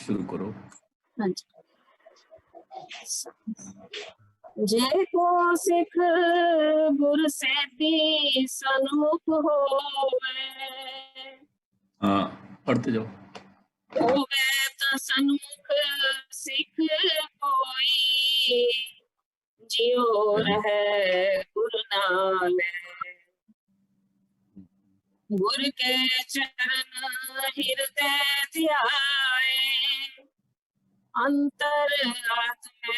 शुरू करो। हाँ जी। जे को सिख गुर सेती सन्मुख होवे। हाँ, पढ़ते जाओ। होवे तो सन्मुख सिख कोई, जियो रहे गुरु नाले। गुर के चरण हृदय ध्याए, अंतर आत्म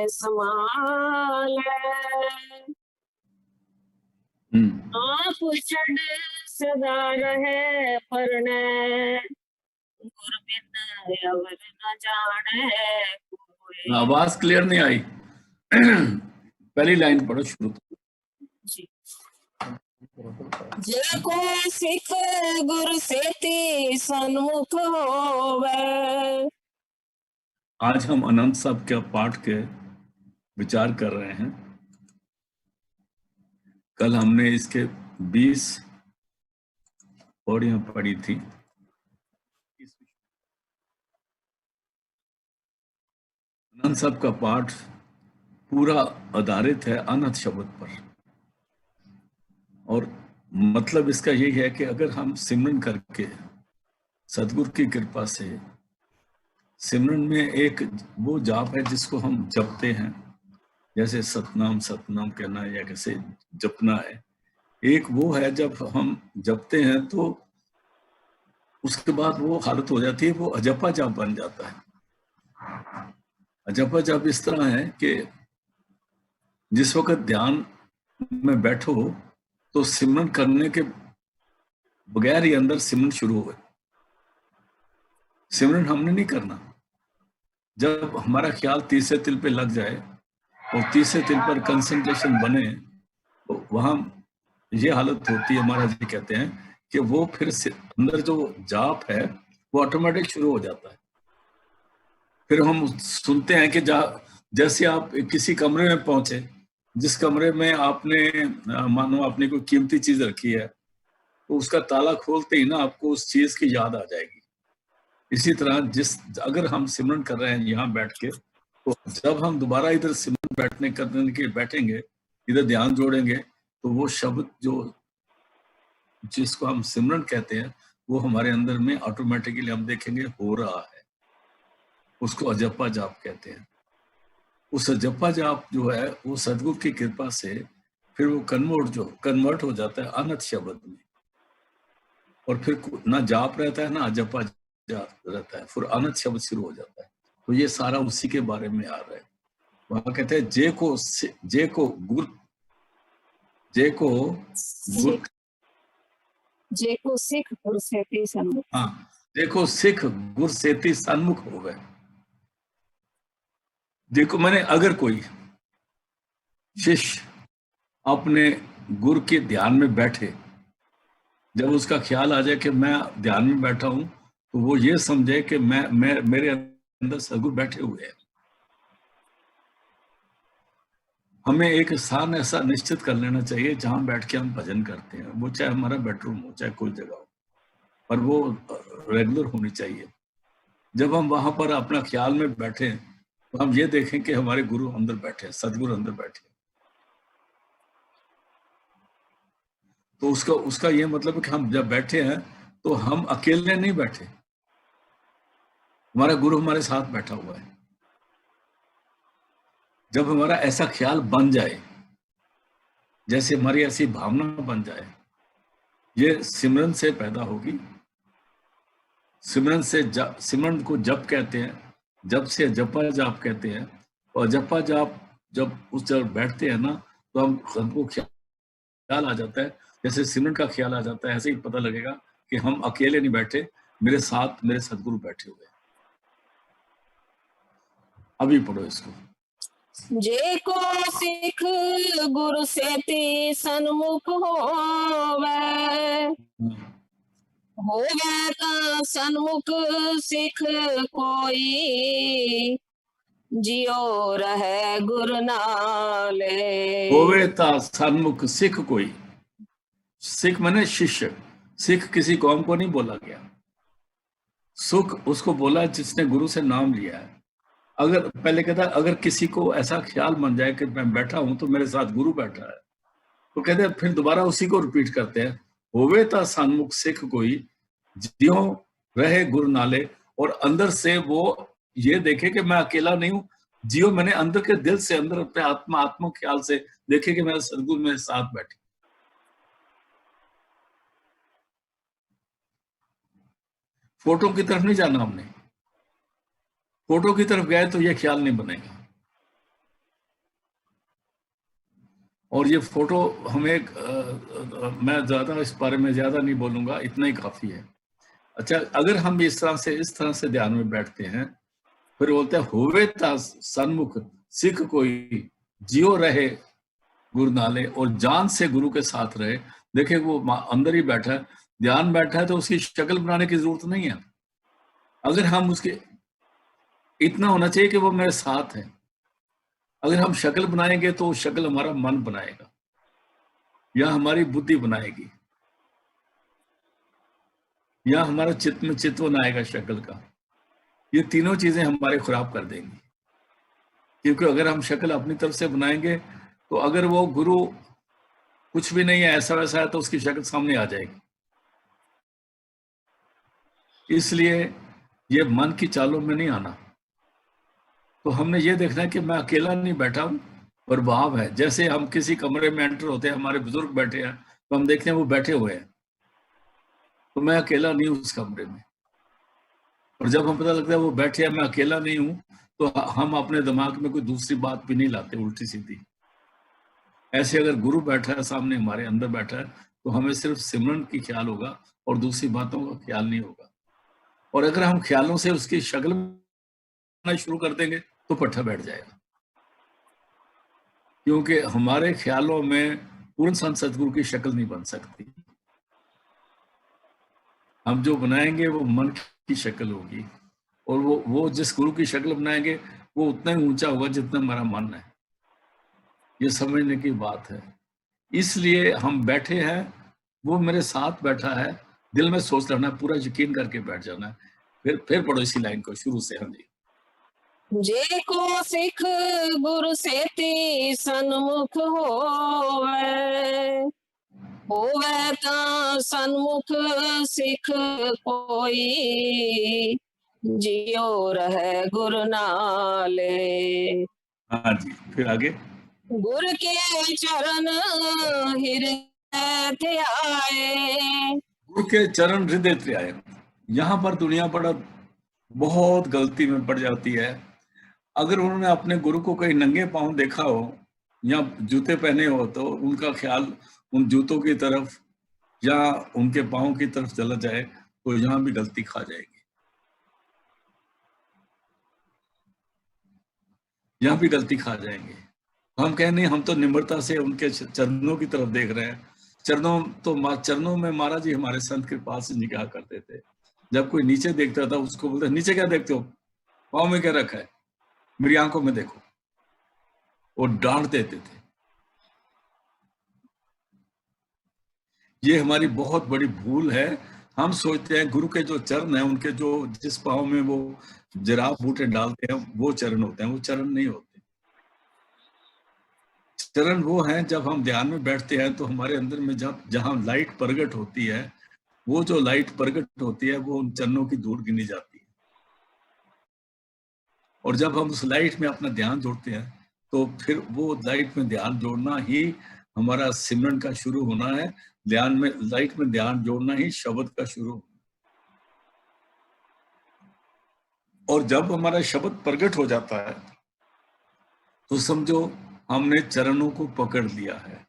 समाले। आप छड़ सदा रहे परने, गुर बिन अवर न जाने कोई। आवाज क्लियर नहीं आई। पहली लाइन पढ़ो शुरू जी। जे को सिख गुर सेती सन्मुख होवे। आज हम अनंत साहब के पाठ के विचार कर रहे हैं। कल हमने इसके 20 पौड़ियां पढ़ी थी। अनंत साहब का पाठ पूरा आधारित है अनंत शब्द पर, और मतलब इसका यही है कि अगर हम सिमरन करके सदगुरु की कृपा से, सिमरन में एक वो जाप है जिसको हम जपते हैं, जैसे सतनाम सतनाम कहना है या कैसे जपना है। एक वो है जब हम जपते हैं तो उसके बाद वो हालत हो जाती है, वो अजपा जाप बन जाता है। अजपा जाप इस तरह है कि जिस वक्त ध्यान में बैठो तो सिमरन करने के बगैर ही अंदर सिमरन शुरू हो गए। सिमरन हमने नहीं करना। जब हमारा ख्याल तीसरे तिल पे लग जाए और तीसरे तिल पर कंसंट्रेशन बने तो वहां ये हालत होती है, महाराज जी कहते हैं कि वो फिर अंदर जो जाप है वो ऑटोमेटिक शुरू हो जाता है। फिर हम सुनते हैं कि जैसे आप किसी कमरे में पहुंचे, जिस कमरे में आपने मानो आपने कोई कीमती चीज रखी है, तो उसका ताला खोलते ही ना आपको उस चीज की याद आ जाएगी। इसी तरह अगर हम सिमरन कर रहे हैं यहाँ बैठ के, तो जब हम दोबारा इधर सिमरन करने के बैठेंगे, इधर ध्यान जोड़ेंगे, तो वो शब्द जिसको हम सिमरन कहते हैं वो हमारे अंदर में ऑटोमेटिकली हम देखेंगे हो रहा है। उसको अजपा जाप कहते हैं। उस अजपा जाप जो है वो सदगुरु की कृपा से फिर वो कन्वर्ट हो जाता है अनंत शब्द में, और फिर ना जाप रहता है ना अजपा रहता है, फिर अनंत शब्द शुरू हो जाता है। तो ये सारा उसी के बारे में आ रहा है। वहां कहते हैं जे को गुर सिख गुर सेती सन्मुख। हाँ, देखो सिख गुर सेती सन्मुख हो गए। देखो मैंने अगर कोई शिष्य अपने गुरु के ध्यान में बैठे, जब उसका ख्याल आ जाए कि मैं ध्यान में बैठा हूं, तो वो ये समझे कि मैं मेरे अंदर सदगुरु बैठे हुए हैं। हमें एक स्थान ऐसा निश्चित कर लेना चाहिए जहां बैठ के हम भजन करते हैं, वो चाहे हमारा बेडरूम हो चाहे कोई जगह हो, पर वो रेगुलर होनी चाहिए। जब हम वहां पर अपना ख्याल में बैठे तो हम ये देखें कि हमारे गुरु अंदर बैठे, सदगुरु अंदर बैठे। तो उसका ये मतलब है कि हम जब बैठे हैं तो हम अकेले नहीं बैठे, हमारा गुरु हमारे साथ बैठा हुआ है। जब हमारा ऐसा ख्याल बन जाए, जैसे हमारी ऐसी भावना बन जाए, ये सिमरन से पैदा होगी। सिमरन को जप कहते हैं, जप से जपा जाप कहते हैं। और जपा जाप जब उस जगह बैठते हैं ना, तो हमको ख्याल आ जाता है, जैसे सिमरन का ख्याल आ जाता है, ऐसे ही पता लगेगा कि हम अकेले नहीं बैठे, मेरे साथ मेरे सदगुरु बैठे हुए हैं। अभी पढ़ो इसको। जे को सिख गुरु सेती सन्मुख होवे। होवे ता सन्मुख सिख कोई, जियो रहे गुरु नाले। होवे ता सन्मुख सिख कोई। सिख माने शिष्य। सिख किसी कौम को नहीं बोला गया। सुख उसको बोला जिसने गुरु से नाम लिया है। अगर पहले कहता अगर किसी को ऐसा ख्याल बन जाए कि मैं बैठा हूं तो मेरे साथ गुरु बैठा है, तो कहते हैं फिर दोबारा उसी को रिपीट करते हैं, होवे ता सन्मुख सिख कोई ज्यों रहे गुरु नाले। और अंदर से वो ये देखे कि मैं अकेला नहीं हूं, जियो मैंने अंदर के दिल से, अंदर अपने आत्मा ख्याल से देखे कि मेरा सदगुरु मेरे साथ बैठे। फोटो की तरफ नहीं जाना हमने, फोटो की तरफ गए तो ये ख्याल नहीं बनेगा। और ये फोटो हमें मैं ज्यादा इस बारे में ज्यादा नहीं बोलूंगा, इतना ही काफी है। अच्छा, अगर हम इस तरह से ध्यान में बैठते हैं, फिर बोलते हैं होवे ता सन्मुख सिख कोई जियो रहे गुरु नाले, और जान से गुरु के साथ रहे। देखिए वो अंदर ही बैठा है, ध्यान बैठा है, तो उसकी शक्ल बनाने की जरूरत नहीं है। अगर हम उसके, इतना होना चाहिए कि वो मेरे साथ है। अगर हम शक्ल बनाएंगे तो शक्ल हमारा मन बनाएगा या हमारी बुद्धि बनाएगी या हमारा चित्त में चित्वन आएगा शक्ल का। ये तीनों चीजें हमारे खराब कर देंगी, क्योंकि अगर हम शक्ल अपनी तरफ से बनाएंगे तो अगर वो गुरु कुछ भी नहीं है, ऐसा वैसा है, तो उसकी शक्ल सामने आ जाएगी। इसलिए ये मन की चालों में नहीं आना। तो हमने ये देखना है कि मैं अकेला नहीं बैठा हूं, प्रभाव है। जैसे हम किसी कमरे में एंटर होते हैं, हमारे बुजुर्ग बैठे हैं, तो हम देखते हैं वो बैठे हुए हैं, तो मैं अकेला नहीं हूं उस कमरे में। और जब हम पता लगता है वो बैठे हैं, मैं अकेला नहीं हूं, तो हम अपने दिमाग में कोई दूसरी बात भी नहीं लाते उल्टी सीधी। ऐसे अगर गुरु बैठा है सामने, हमारे अंदर बैठा है, तो हमें सिर्फ सिमरन की ख्याल होगा और दूसरी बातों का ख्याल नहीं होगा। और अगर हम ख्यालों से उसकी शक्ल बनाना शुरू कर देंगे तो पट्टा बैठ जाएगा, क्योंकि हमारे ख्यालों में पूर्ण संत सदगुरु की शक्ल नहीं बन सकती। हम जो बनाएंगे वो मन की शक्ल होगी, और वो जिस गुरु की शक्ल बनाएंगे वो उतना ही ऊंचा होगा जितना हमारा मन है। ये समझने की बात है। इसलिए हम बैठे हैं, वो मेरे साथ बैठा है, दिल में सोच रखना, पूरा यकीन करके बैठ जाना है। फिर पढ़ो इसी लाइन को शुरू से। हाँ जी। जे को सिख गुरु सेती सन्मुख होवे ता सन्मुख सिख कोई जियो रहे गुरु नाले। हाँ जी, फिर आगे। गुरु के चरण हृदय थे आए। गुरु के चरण हृदय थे आए। यहाँ पर दुनिया बड़ा बहुत गलती में पड़ जाती है। अगर उन्होंने अपने गुरु को कहीं नंगे पांव देखा हो या जूते पहने हो, तो उनका ख्याल उन जूतों की तरफ या उनके पांव की तरफ चला जाए, तो यहाँ भी गलती खा जाएगी, यहाँ भी गलती खा जाएंगे। हम कहें नहीं, हम तो निम्रता से उनके चरणों की तरफ देख रहे हैं। चरणों में महाराज जी हमारे संत के पास से निकाह करते थे। जब कोई नीचे देखता था उसको बोलते, नीचे क्या देखते हो, पाँव में क्या रखा है, मेरी आंखों में देखो, और डांट देते थे। ये हमारी बहुत बड़ी भूल है। हम सोचते हैं गुरु के जो चरण हैं, उनके जो जिस पाँव में वो जराब बूटे डालते हैं वो चरण होते हैं। वो चरण नहीं होते। चरण वो हैं जब हम ध्यान में बैठते हैं तो हमारे अंदर में जहां लाइट प्रकट होती है, वो जो लाइट प्रकट होती है वो उन चरणों की धूल गिनी जाती है। और जब हम उस लाइट में अपना ध्यान जोड़ते हैं तो फिर वो लाइट में ध्यान जोड़ना ही हमारा सिमरन का शुरू होना है। ध्यान में, लाइट में ध्यान जोड़ना ही शब्द का शुरू होना। और जब हमारा शब्द प्रकट हो जाता है तो समझो हमने चरणों को पकड़ लिया है।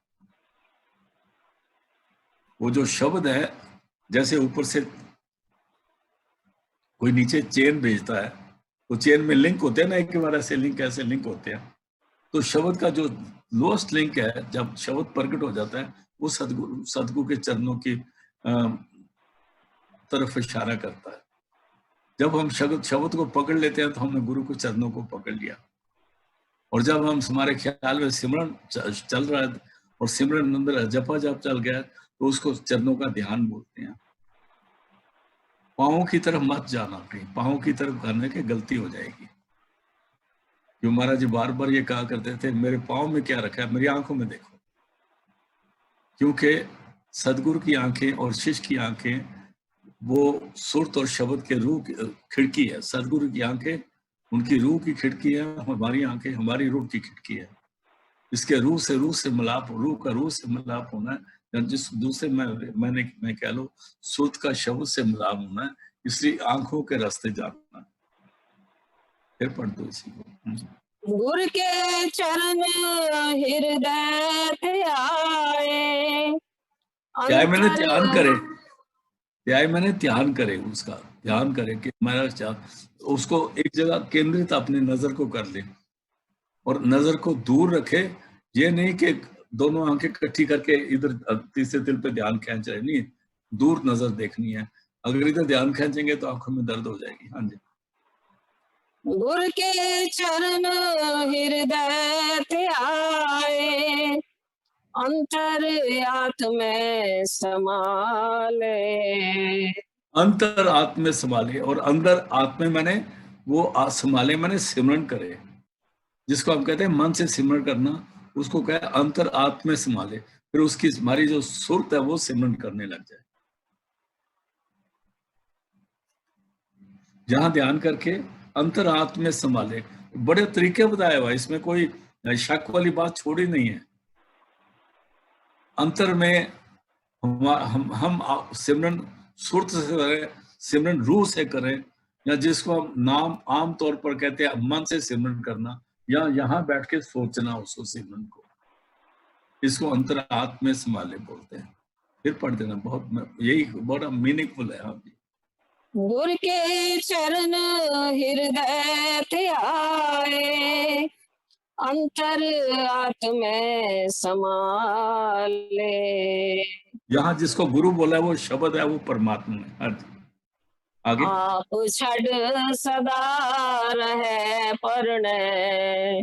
वो जो शब्द है, जैसे ऊपर से कोई नीचे चेन भेजता है तो चेन में लिंक होते हैं ना, एक बार ऐसे लिंक होते हैं। तो शब्द का जो लोएस्ट लिंक है, जब शब्द प्रकट हो जाता है, वो सदगुरु के चरणों की तरफ इशारा करता है। जब हम शब्द को पकड़ लेते हैं तो हमने गुरु के चरणों को पकड़ लिया। और जब हम, हमारे ख्याल में सिमरन चल रहा है और सिमरन अंदर जपा जप चल गया, तो उसको चरणों का ध्यान बोलते हैं। पाँव की तरफ मत जाना, कहीं पाँव की तरफ करने के गलती हो जाएगी। क्यों महाराज जी बार बार ये कहा करते थे, मेरे पाँव में क्या रखा है, मेरी आंखों में देखो। क्योंकि सदगुरु की आंखें और शिष्य की आंखें वो सुरत और शब्द के रूह की खिड़की है। सदगुरु की आंखें उनकी रूह की खिड़की है, हमारी आंखें हमारी रूह की खिड़की है। इसके रूह से मिलाप, रूह का रूह से मिलाप होना है, जिस दूसरे मैं कह लो सुरत का शब्द से मिलाप होना है, इसलिए आंखों के रास्ते जाना। फिर पढ़ दो इसी को। गुरु के चरण हृदय थे आए, क्या मैंने अंतर ध्यान करे, क्या मैंने ध्यान करे, उसका ध्यान करे कि मेरा उसको एक जगह केंद्रित अपनी नजर को कर ले और नजर को दूर रखे। ये नहीं कि दोनों आंखें इकट्ठी करके इधर तीसरे दिल पे ध्यान खींच रहे, नहीं, दूर नजर देखनी है। अगर इधर ध्यान खींचेंगे तो आंखों में दर्द हो जाएगी। हाँ जी। गुरु के चरण हृदय थे आए, अंतर आत्म समाले। अंतर आत्म में संभाले, और अंदर आत्म मैंने वो संभाले मैंने सिमरन करे, जिसको हम कहते हैं मन से सिमरन करना, उसको कहे अंतर आत्म में संभाले। फिर उसकी हमारी जो सुरत है वो सिमरन करने लग जाए। जहां ध्यान करके अंतर आत्म में संभाले, बड़े तरीके बताया हुआ, इसमें कोई शक वाली बात छोड़ी नहीं है। अंतर में हम सिमरन सुरत से करें, सिमरन रूह से करें, या जिसको हम नाम आम तौर पर कहते हैं मन से सिमरन करना, या यहाँ बैठ के सोचना उसको सिमरन को, इसको अंतर आत्म में संभाले बोलते हैं। फिर पढ़ देना, बहुत यही बड़ा मीनिंगफुल है। आप गुरु के चरण हृदय थे आए, अंतर आत्म समाले। यहाँ जिसको गुरु बोला है वो शब्द है, वो परमात्मा है। आगे, आप छड़ सदा रहे परने,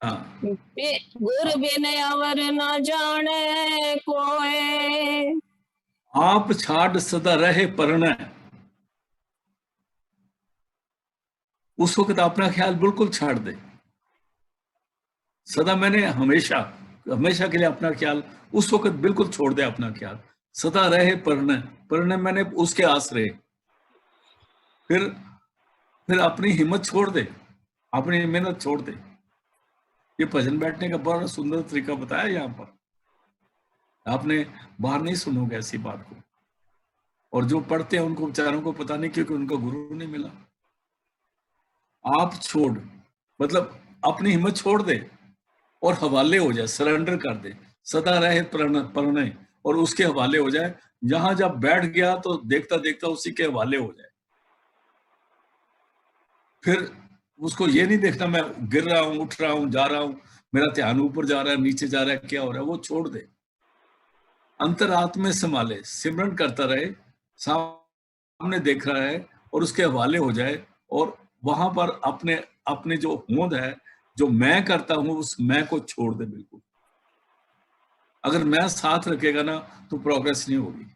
हाँ, गुरु बिन अवर न जाने कोई। आप छाड़ सदा रहे परण, उस वक्त अपना ख्याल बिल्कुल छाड़ दे। सदा मैंने हमेशा हमेशा के लिए अपना ख्याल उस वक्त बिल्कुल छोड़ दे अपना ख्याल। सदा रहे परण, परण मैंने उसके आश्रय। फिर अपनी हिम्मत छोड़ दे, अपनी मेहनत छोड़ दे। ये भजन बैठने का बड़ा सुंदर तरीका बताया यहाँ पर। आपने बाहर नहीं सुनोगे ऐसी बात को, और जो पढ़ते हैं उनको बेचारों को पता नहीं, क्योंकि उनको गुरु नहीं मिला। आप छोड़ मतलब अपनी हिम्मत छोड़ दे और हवाले हो जाए, सरेंडर कर दे। सदा रहे प्रणय, और उसके हवाले हो जाए। जहां जब बैठ गया तो देखता देखता उसी के हवाले हो जाए। फिर उसको ये नहीं देखना मैं गिर रहा हूं, उठ रहा हूं, जा रहा हूं, मेरा ध्यान ऊपर जा रहा है, नीचे जा रहा है, क्या हो रहा है, वो छोड़ दे। अंतरात्म में संभाले, सिमरन करता रहे, सामने देख रहा है और उसके हवाले हो जाए। और वहां पर अपने अपने जो होंद है, जो मैं करता हूं, उस मैं को छोड़ दे बिल्कुल। अगर मैं साथ रखेगा ना तो प्रोग्रेस नहीं होगी।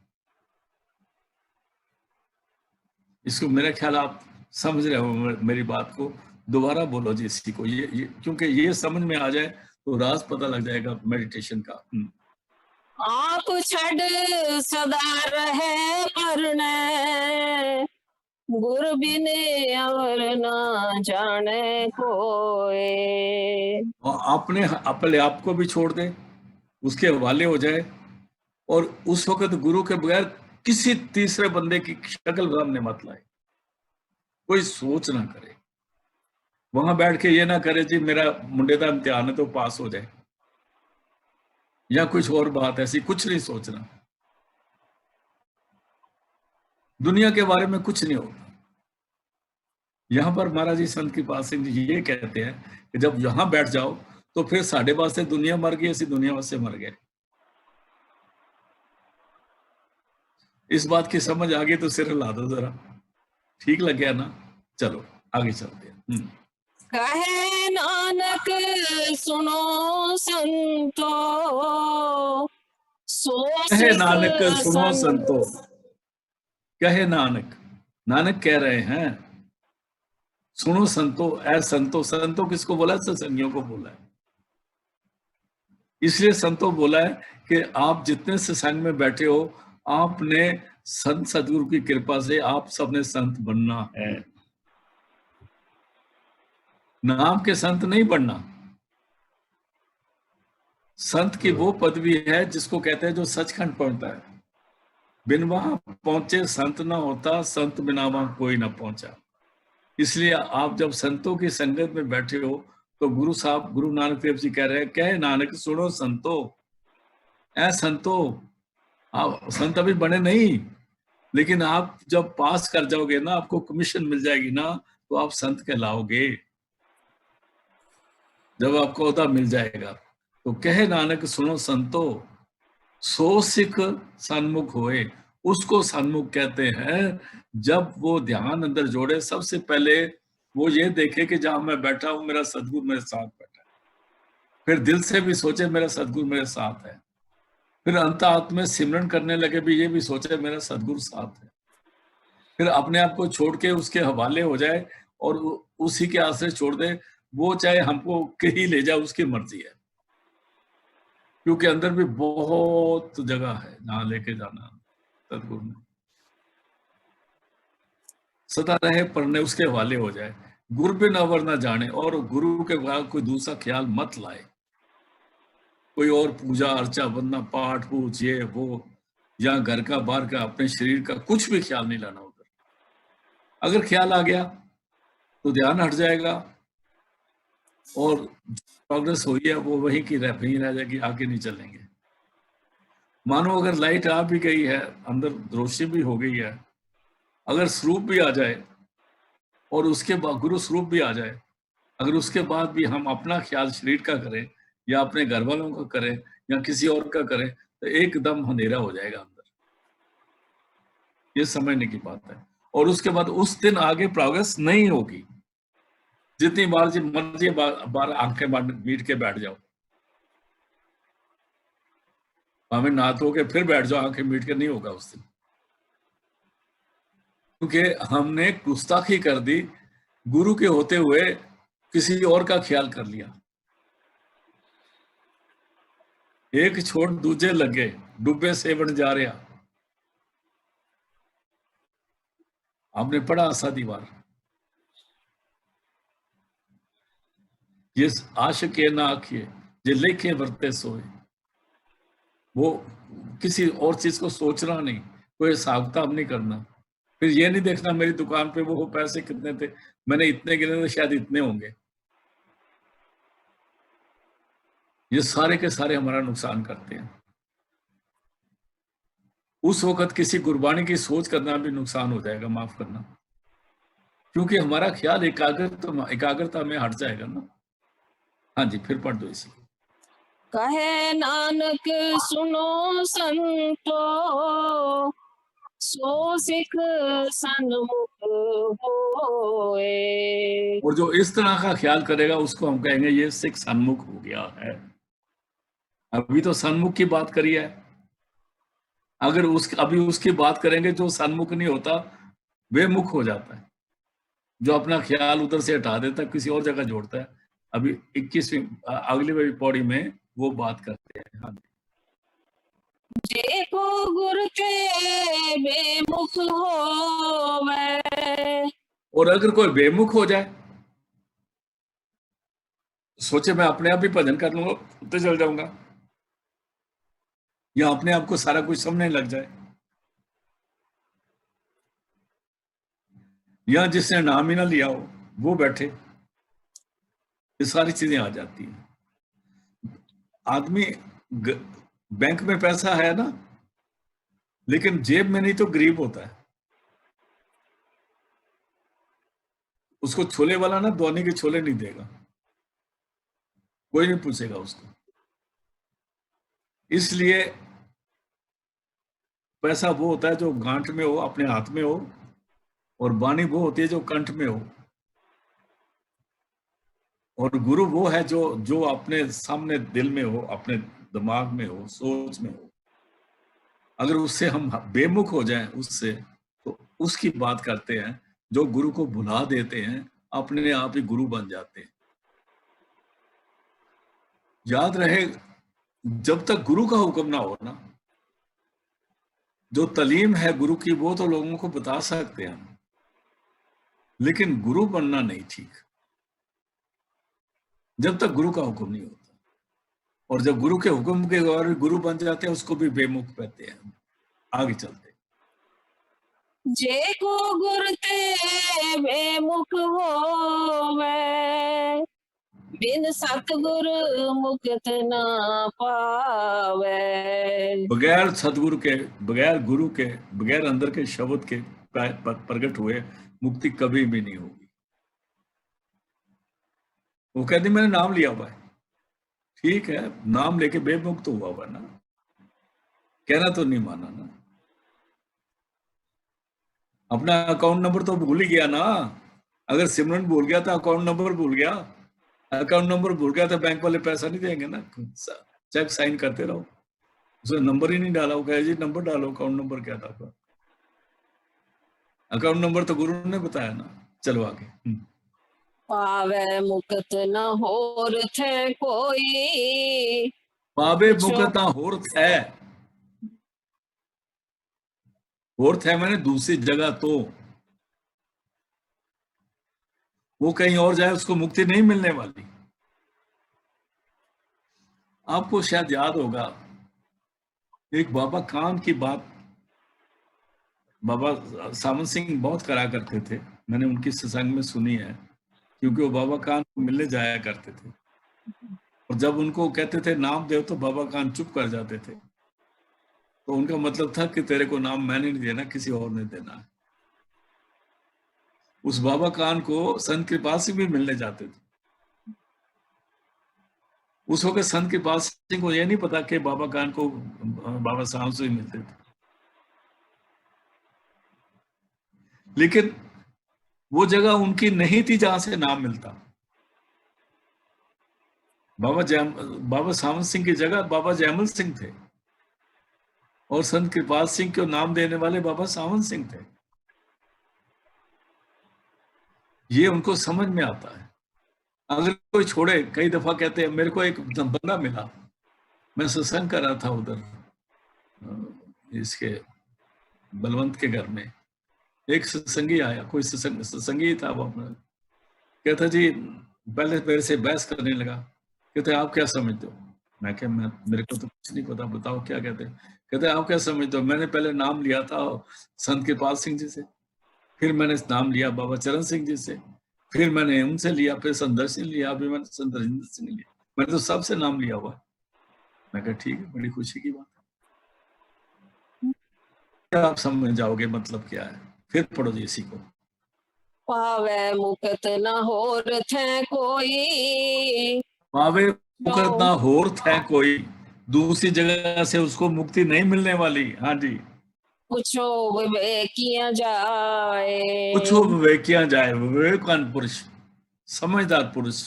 इसको मेरा ख्याल आप समझ रहे हो मेरी बात को। दोबारा बोलो जी इसी को, ये क्योंकि ये समझ में आ जाए तो राज पता लग जाएगा मेडिटेशन का। आप छड़ सदा रहे परने, गुरु बिन और न जाने कोई। और अपने अपने आप को भी छोड़ दे, उसके हवाले हो जाए, और उस वक्त गुरु के बगैर किसी तीसरे बंदे की शक्ल सामने मत लाए, कोई सोच ना करे। वहां बैठ के ये ना करे जी मेरा मुंडे का इम्तिहान है तो पास हो जाए, या कुछ और बात ऐसी कुछ नहीं सोचना। दुनिया के बारे में कुछ नहीं होता। यहाँ पर महाराज जी संत कृपाल सिंह जी ये कहते हैं कि जब यहाँ बैठ जाओ तो फिर साढ़े वास्ते दुनिया मर गई, ऐसी दुनिया वास्ते मर गए। इस बात की समझ आ गई तो सिर हिला दो जरा, ठीक लग गया ना? चलो आगे चलते हैं। कहे नानक सुनो संतो, सो कहे सिख नानक सुनो संत। संतो, कहे नानक नानक कह रहे हैं सुनो संतो, ऐ संतो, संतो किसको बोला है? सत्संगियों को बोला है। इसलिए संतो बोला है कि आप जितने सत्संग में बैठे हो, आपने संत सदगुरु की कृपा से आप सबने संत बनना है। नाम के संत नहीं बनना। संत की वो पदवी है जिसको कहते हैं जो सचखंड पहुंचता है। बिन वहां पहुंचे संत ना होता, संत बिना वहां कोई ना पहुंचा। इसलिए आप जब संतों की संगत में बैठे हो तो गुरु साहब, गुरु नानक देव जी कह रहे हैं, कहे नानक सुनो संतो, ऐ संतो, आप संत अभी बने नहीं, लेकिन आप जब पास कर जाओगे ना, आपको कमीशन मिल जाएगी ना, तो आप संत कहलाओगे। जब आपको ओहदा मिल जाएगा तो कहे नानक सुनो संतो, सो सिख सन्मुख होए। उसको सन्मुख कहते हैं जब वो ध्यान अंदर जोड़े। सबसे पहले वो ये देखे कि जहां मैं बैठा हूं मेरा सदगुरु मेरे साथ बैठा है। फिर दिल से भी सोचे मेरा सदगुरु मेरे साथ है। फिर अंतआत्मा में सिमरन करने लगे भी ये भी सोचे मेरा सदगुरु साथ है। फिर अपने आप को छोड़ के उसके हवाले हो जाए और उसी के आश्रय छोड़ दे। वो चाहे हमको कहीं ले जाए, उसकी मर्जी है, क्योंकि अंदर भी बहुत जगह है जहां लेके जाना सदगुरु ने। सदा रहे पढ़ने, उसके हवाले हो जाए। गुरु बिन अवर ना जाने, और गुरु के बाद कोई दूसरा ख्याल मत लाए। कोई और पूजा अर्चा वंदना पाठ पूछ ये वो, या घर का बाहर का अपने शरीर का कुछ भी ख्याल नहीं लाना उधर। अगर ख्याल आ गया तो ध्यान हट जाएगा और प्रोग्रेस हुई है वो वहीं की वहीं रह जाएगी, आगे नहीं चलेंगे। मानो अगर लाइट आ भी गई है, अंदर रोशनी भी हो गई है, अगर स्वरूप भी आ जाए और उसके बाद गुरु स्वरूप भी आ जाए, अगर उसके बाद भी हम अपना ख्याल शरीर का करें या अपने घर वालों का करें या किसी और का करें, तो एकदम अंधेरा हो जाएगा अंदर। ये समझने की बात है। और उसके बाद उस दिन आगे प्रोग्रेस नहीं होगी। जितनी बार जी मर्जी बार आंखें मीट के बैठ जाओ, हमें ना धो के फिर बैठ जाओ, आंखें मीट के नहीं होगा उस दिन, क्योंकि हमने गुस्ताखी कर दी। गुरु के होते हुए किसी और का ख्याल कर लिया। एक छोड़ दूजे लगे, डूबे सेवन जा रहा। आपने पढ़ा आशा दीवार, ये आशिक ना आखिए जे लेखे वर्ते सोए। वो किसी और चीज को सोचना नहीं, कोई हिसाब किताब नहीं करना। फिर ये नहीं देखना मेरी दुकान पे वो पैसे कितने थे, मैंने इतने गिने थे, शायद इतने होंगे। ये सारे के सारे हमारा नुकसान करते हैं। उस वक्त किसी गुरबानी की सोच करना भी नुकसान हो जाएगा, माफ करना, क्योंकि हमारा ख्याल एकाग्रता में हट जाएगा ना। हाँ जी, फिर पढ़ दो इसी। कहे नानक सुनो संतो, सो सिख सन्मुख होए। और जो इस तरह का ख्याल करेगा उसको हम कहेंगे ये सिख सन्मुख हो गया है। अभी तो सन्मुख की बात करी है। अगर अभी उसकी बात करेंगे जो सन्मुख नहीं होता, बेमुख हो जाता है, जो अपना ख्याल उधर से हटा देता है, किसी और जगह जोड़ता है। अभी 21वीं अगली पौड़ी में वो बात करते हैं। हाँ, देखो गुरु के बेमुख होवे। और अगर कोई बेमुख हो जाए, सोचे मैं अपने आप ही भजन कर लूंगा, तो चल जाऊंगा, या अपने आप को सारा कुछ समझने लग जाए, या जिसने नाम ही ना लिया हो वो बैठे, ये सारी चीजें आ जाती हैं। आदमी बैंक में पैसा है ना, लेकिन जेब में नहीं तो गरीब होता है। उसको छोले वाला ना दोने के छोले नहीं देगा, कोई नहीं पूछेगा उसको। इसलिए पैसा वो होता है जो गांठ में हो, अपने हाथ में हो, और वाणी वो होती है जो कंठ में हो, और गुरु वो है जो अपने सामने दिल में हो, अपने दिमाग में हो, सोच में हो। अगर उससे हम बेमुख हो जाएं उससे, तो उसकी बात करते हैं, जो गुरु को भुला देते हैं, अपने आप ही गुरु बन जाते हैं। याद रहे, जब तक गुरु का हुक्म ना हो ना, जो तालीम है गुरु की वो तो लोगों को बता सकते हैं, लेकिन गुरु बनना नहीं ठीक, जब तक गुरु का हुक्म नहीं होता। और जब गुरु के हुक्म के द्वारा गुरु बन जाते हैं, उसको भी बेमुख कहते हैं। आगे चलते हैं। जे को गुर ते बेमुख होवे, बिन सतगुर मुक्त ना पावे। बगैर सदगुरु के, बगैर गुरु के, बगैर अंदर के शब्द के प्रकट हुए मुक्ति कभी भी नहीं होगी। वो कहती मैंने नाम लिया हुआ है, ठीक है, नाम लेके बेमुक्त हुआ हुआ ना, कहना तो नहीं माना ना। अपना अकाउंट नंबर तो भूल ही गया ना। अगर सिमरन भूल गया तो अकाउंट नंबर भूल गया, अकाउंट नंबर भूल गया तो बैंक वाले पैसा नहीं देंगे ना। चेक साइन करते रहो, उसने नंबर ही नहीं डाला, वो कहे जी नंबर डालो, अकाउंट नंबर क्या था आपका? अकाउंट नंबर तो गुरु ने बताया ना। चलो आगे। पावे मुक्त न होर थे कोई, पावे पूछो मुक्त ना होरथ है, होरथ है मैंने दूसरी जगह, तो वो कहीं और जाए उसको मुक्ति नहीं मिलने वाली। आपको शायद याद होगा एक बाबा कान की बात, बाबा सामंत सिंह बहुत करा करते थे, मैंने उनकी सत्संग में सुनी है, क्योंकि वो बाबा कान को मिलने जाया करते थे, और जब उनको कहते थे नाम दे तो बाबा कान चुप कर जाते थे। तो उनका मतलब था कि तेरे को नाम मैंने नहीं देना, किसी और ने देना है। उस बाबा कान को संत कृपाल सिंह भी मिलने जाते थे। उस वक्त संत कृपाल सिंह को यह नहीं पता कि बाबा कान को बाबा साहब से ही मिलते थे, लेकिन वो जगह उनकी नहीं थी जहां से नाम मिलता। बाबा सावंत सिंह की जगह बाबा जयमल सिंह थे, और संत कृपाल सिंह को नाम देने वाले बाबा सावंत सिंह थे। ये उनको समझ में आता है। अगर कोई छोड़े, कई दफा कहते हैं, मेरे को एक बंदा मिला, मैं सत्संग कर रहा था उधर इसके बलवंत के घर में, एक सत्संगी आया, कोई सत्संगी था वो अपना, कहता जी पहले मेरे से बहस करने लगा, कहते आप क्या समझते हो? मैं क्या, मेरे को तो कुछ नहीं पता, बताओ क्या कहते हैं। कहते आप क्या समझते हो? मैंने पहले नाम लिया था संत कृपाल सिंह जी से, फिर मैंने नाम लिया बाबा चरण सिंह जी से, फिर मैंने उनसे लिया, फिर संदर्शन लिया, अभी मैंने संत रजिंदर सिंह लिया, मैंने तो सबसे नाम लिया हुआ। मैं कहा ठीक है, बड़ी खुशी की बात है। क्या आप समझ जाओगे मतलब क्या है? फिर पढ़ो जी इसी को। पावे मुक्त न होर थे कोई, पावे मुक्त ना होरथ है कोई, दूसरी जगह से उसको मुक्ति नहीं मिलने वाली। हाँ जी, पूछो विवेकिया जाए। पूछो विवेकिया जाए। विवेकवान पुरुष, समझदार पुरुष,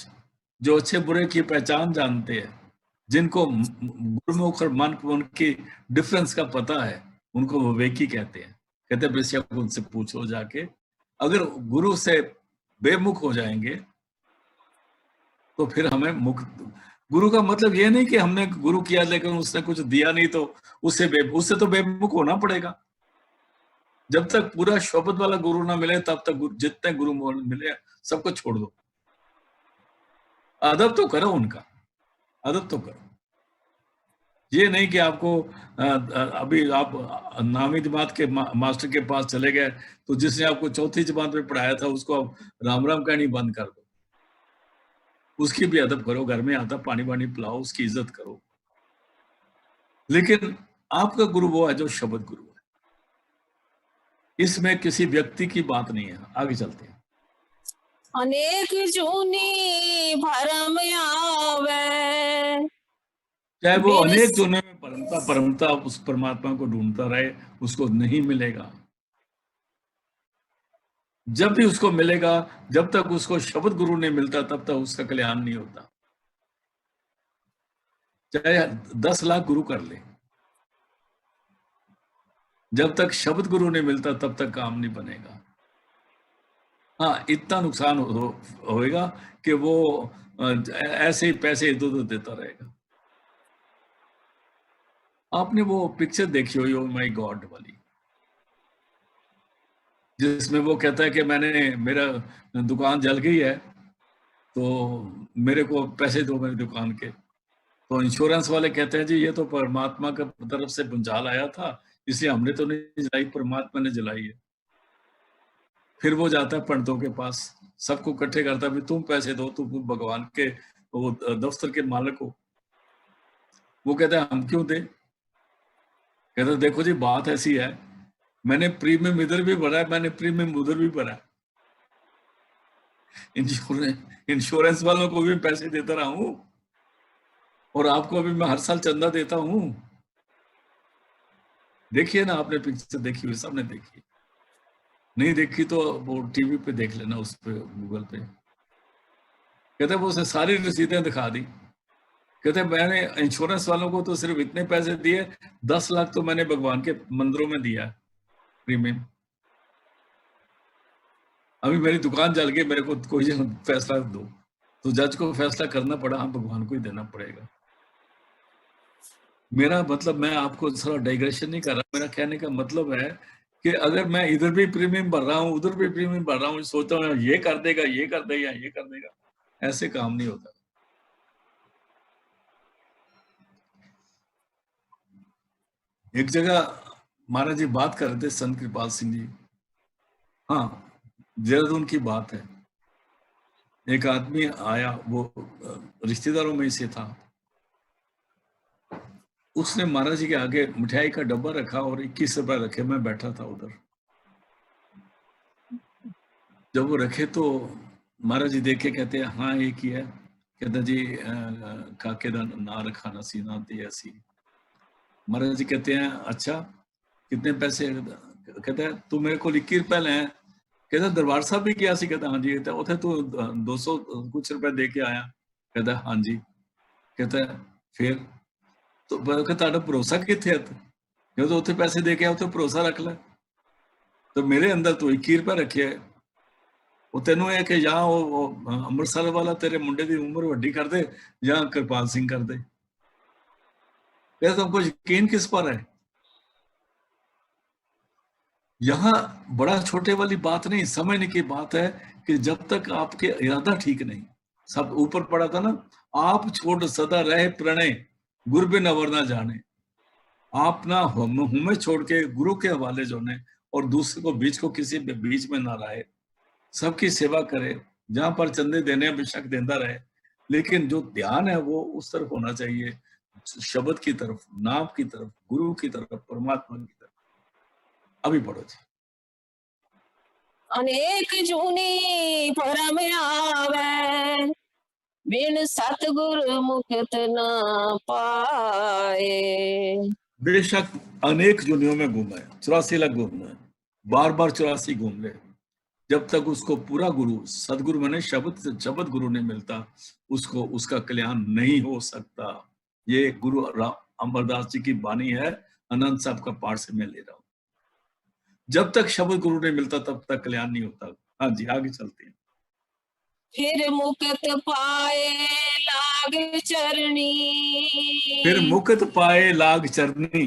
जो अच्छे बुरे की पहचान जानते हैं, जिनको गुरुमुख और मन की डिफरेंस का पता है, उनको विवेकी कहते हैं। कहते हैं बेशक उनसे पूछो जाके। अगर गुरु से बेमुख हो जाएंगे तो फिर हमें मुक्त, गुरु का मतलब ये नहीं कि हमने गुरु किया लेकिन उसने कुछ दिया नहीं तो उससे तो बेमुख होना पड़ेगा। जब तक पूरा शोभत वाला गुरु ना मिले तब तक जितने गुरु मिले सबको छोड़ दो, अदब तो करो उनका, अदब तो करो। ये नहीं कि आपको अभी आप नामी जमात के मास्टर के पास चले गए तो जिसने आपको चौथी जमात में पढ़ाया था उसको आप राम राम कहनी बंद कर दो। उसकी भी अदब करो, घर में आता पानी वानी पिलाओ, उसकी इज्जत करो। लेकिन आपका गुरु वो है जो शब्द गुरु है, इसमें किसी व्यक्ति की बात नहीं है। आगे चलते हैं। अनेक जूनी भरम आवे, चाहे वो अनेक जूने में परमता उस परमात्मा को ढूंढता रहे, उसको नहीं मिलेगा। जब भी उसको मिलेगा, जब तक उसको शब्द गुरु नहीं मिलता तब तक उसका कल्याण नहीं होता। चाहे 10 लाख गुरु कर ले, जब तक शब्द गुरु नहीं मिलता तब तक काम नहीं बनेगा। हाँ, इतना नुकसान होएगा कि वो ऐसे ही पैसे इधर उधर देता रहेगा। आपने वो पिक्चर देखी हुई ओ माय गॉड वाली, जिसमें वो कहता है कि मेरा दुकान जल गई है तो मेरे को पैसे दो मेरी दुकान के। तो इंश्योरेंस वाले कहते हैं जी ये तो परमात्मा की तरफ से भूचाल आया था, इसलिए हमने तो नहीं जलाई, परमात्मा ने जलाई है। फिर वो जाता है पंडितों के पास, सबको इकट्ठे करता है, तुम पैसे दो, तुम भगवान के वो दफ्तर के मालिक हो। वो कहता है हम क्यों दे? कहता है देखो जी बात ऐसी है, मैंने प्रीमियम इधर भी भरा है, मैंने प्रीमियम उधर भी भरा है, इंश्योरेंस वालों को भी पैसे देता रहा हूं और आपको अभी मैं हर साल चंदा देता हूं। देखिए ना, आपने पिक्चर देखी हुई, सबने देखी, नहीं देखी तो वो टीवी पे देख लेना, उस पे गूगल पे। कहते वो उसे सारी रसीदें दिखा दी। कहते मैंने इंश्योरेंस वालों को तो सिर्फ इतने पैसे दिए, 10 लाख तो मैंने भगवान के मंदिरों में दिया प्रीमियम। अभी मेरी दुकान जल गई, मेरे को कोई फैसला दो, तो जज को फैसला करना पड़ा, हाँ भगवान को ही देना पड़ेगा। मेरा मतलब, मैं आपको थोड़ा डाइग्रेशन नहीं कर रहा, मेरा कहने का मतलब है कि अगर मैं इधर भी प्रीमियम भर रहा हूँ, उधर भी प्रीमियम भर रहा हूँ, सोचता हूँ ये कर देगा, ये कर देगा, ये कर देगा, ऐसे काम नहीं होता। एक जगह महाराज जी बात कर रहे थे, संत कृपाल सिंह जी, हाँ देहरादून की बात है, एक आदमी आया, वो रिश्तेदारों में से था, उसने महाराज जी के आगे मिठाई का डब्बा रखा और 21 रुपए रखे, मैं बैठा था उधर। जब वो रखे तो महाराज जी देखे, कहते हैं हाँ ये की है, कहता जी काके दा ना रखाना सी ना दी ऐसी। महाराज जी कहते हैं अच्छा कितने पैसे? कहता है तू मेरे को 21 रुपए ले। कहता दरबार साहब भी किया सी? कहता हाँ जी। कहता उथे तू 200 कुछ रुपए दे के आया? कहता हाँ जी। कहता फिर तो ਤੁਹਾਡਾ ਭਰੋਸਾ ਕਿੱਥੇ ਹੈ? ਜਦੋਂ ਉੱਥੇ ਪੈਸੇ ਦੇ ਕੇ ਆ ਉੱਥੇ ਭਰੋਸਾ ਰੱਖ ਲੈ। तो मेरे अंदर तो 21 रुपए रखे है, वो तेनों है कि ਜਾਂ ਉਹ ਅੰਮ੍ਰਿਤਸਰ वाला तेरे मुंडे की उम्र ਵੱਡੀ कर दे ਜਾਂ कृपाल सिंह कर दे। कहता तुमको यकीन किस पर है? यहाँ बड़ा छोटे वाली बात नहीं, समझने की बात है कि जब तक आपके इरादा ठीक नहीं, सब ऊपर पड़ा था ना, आप छोड़ सदा रहे प्रणय गुरु बिन अवर ना जाने। आप ना हमें छोड़ के गुरु के हवाले जोने और दूसरे को बीच को किसी बीच में ना रहे, सबकी सेवा करे, जहां पर चंदे देने बेशक देता रहे, लेकिन जो ध्यान है वो उस तरफ होना चाहिए, शब्द की तरफ, नाम की तरफ, गुरु की तरफ, परमात्मा की तरफ। अभी पढ़ो जी। अनेक जूनी परम आवे, बिन सतगुरु मुक्त न पाए। बेशक अनेक जुनियों में घूमे, 84 लाख घूमे, बार बार 84 घूम ले, जब तक उसको पूरा गुरु, सदगुरु माने शब्द गुरु नहीं मिलता, उसको उसका कल्याण नहीं हो सकता। ये गुरु अमरदास जी की वाणी है, अनंत साहब का पाठ से मैं ले रहा हूं। जब तक शब्द गुरु नहीं मिलता तब तक कल्याण नहीं होता। हाँ जी, आगे चलते हैं। फिर मुक्त पाए लाग चरनी, फिर मुक्त पाए लाग चरनी।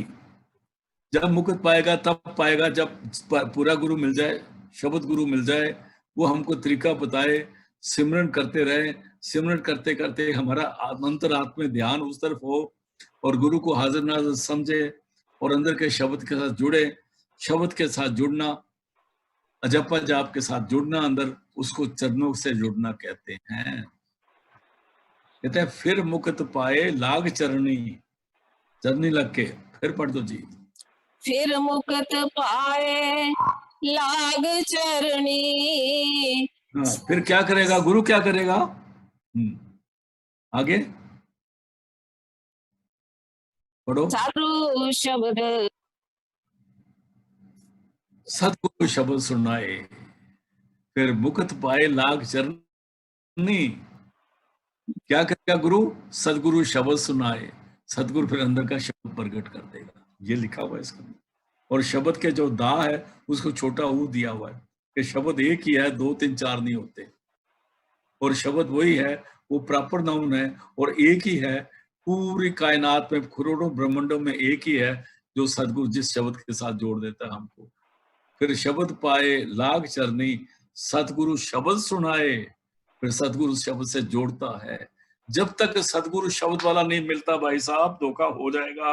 जब मुक्त पाएगा तब पाएगा जब पूरा गुरु मिल जाए, शब्द गुरु मिल जाए, वो हमको तरीका बताए, सिमरन करते रहे, सिमरन करते करते हमारा अंतरात्मा ध्यान उस तरफ हो और गुरु को हाजिर नाजिर समझे और अंदर के शब्द के साथ जुड़े, शब्द के साथ जुड़ना, अजपा जाप के साथ जुड़ना, अंदर उसको चरणों से जुड़ना कहते हैं। कहते हैं फिर मुक्त पाए लाग चरनी, चरनी लग के, फिर पढ़ दो जी। फिर मुक्त पाए लाग चरनी। हाँ, फिर क्या करेगा गुरु, क्या करेगा? आगे पढ़ो। साधु शब्द, सतगुरु शब्द सुनाए, फिर मुक्त पाए लाग चरनी। क्या करेगा गुरु? सदगुरु शब्द सुनाए, सदगुरु फिर अंदर का शब्द प्रकट कर देगा। ये लिखा हुआ है इसका। और शब्द के जो दा है उसको छोटा ऊ दिया हुआ है कि शब्द एक ही है, 2 3 4 नहीं होते। और शब्द वही है, वो प्रॉपर नाउन है और एक ही है पूरी कायनात में, करोड़ों ब्रह्मांडों में एक ही है जो सदगुरु जिस शब्द के साथ जोड़ देता है हमको। फिर शब्द पाए लाग चरनी, सतगुरु शब्द सुनाए, फिर सतगुरु शब्द से जोड़ता है। जब तक सतगुरु शब्द वाला नहीं मिलता भाई साहब, धोखा हो जाएगा,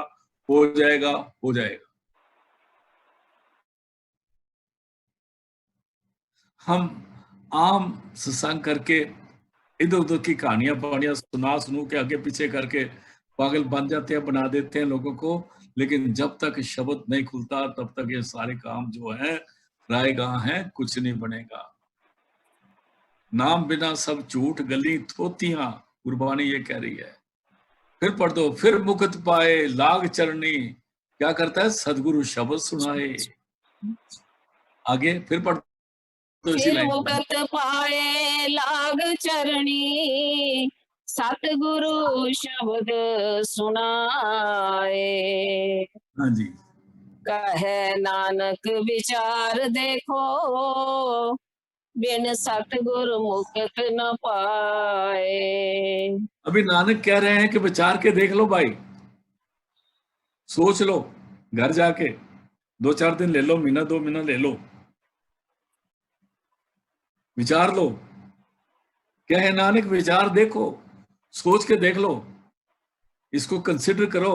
हो जाएगा, हो जाएगा। हम आम सत्संग करके इधर उधर की कहानियां पहाड़ियां सुनू के आगे पीछे करके पागल बन जाते हैं, बना देते हैं लोगों को। लेकिन जब तक शब्द नहीं खुलता तब तक ये सारे काम जो है रायगाह हैं, कुछ नहीं बनेगा। नाम बिना सब झूठ गली थोतियां, गुरबानी ये कह रही है। फिर पढ़ दो, फिर मुकुट पाए लाग चरनी, क्या करता है? सदगुरु शब्द सुनाए। आगे फिर पढ़ दो इसी फिर लाइन को। मुकत पाए लाग चरणी, सतगुरु शब्द सुनाए। हाँ जी, कहे नानक विचार देखो, बिन सतगुरु मुकत न पाए। अभी नानक कह रहे हैं कि विचार के देख लो भाई, सोच लो, घर जाके 2-4 दिन ले लो, महीना 2 महीना ले लो, विचार लो। क्या है नानक? विचार देखो, सोच के देख लो, इसको कंसिडर करो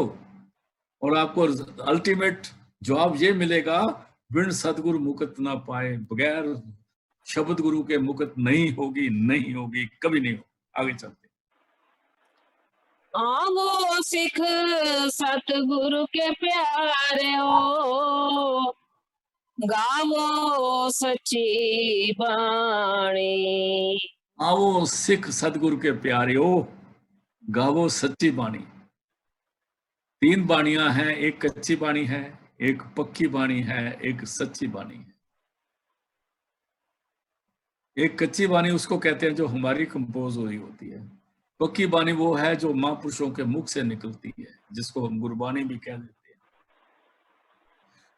और आपको अल्टीमेट जवाब ये मिलेगा, बिन सतगुरु मुकत ना पाए, बगैर शब्द गुरु के मुकत नहीं होगी, नहीं होगी, कभी नहीं होगी। आगे चलते आवो सिख सतगुरु के प्यारे हो, गावो सच्ची बाणी। आओ सिख सतगुरु के प्यारे हो, गावो सच्ची बाणी। 3 बाणियां हैं, एक कच्ची बाणी है, एक पक्की बाणी है, एक सच्ची बाणी है। एक कच्ची बाणी उसको कहते हैं जो हमारी कंपोज हो रही होती है। पक्की बाणी वो है जो महापुरुषों के मुख से निकलती है, जिसको हम गुरबाणी भी कह देते हैं।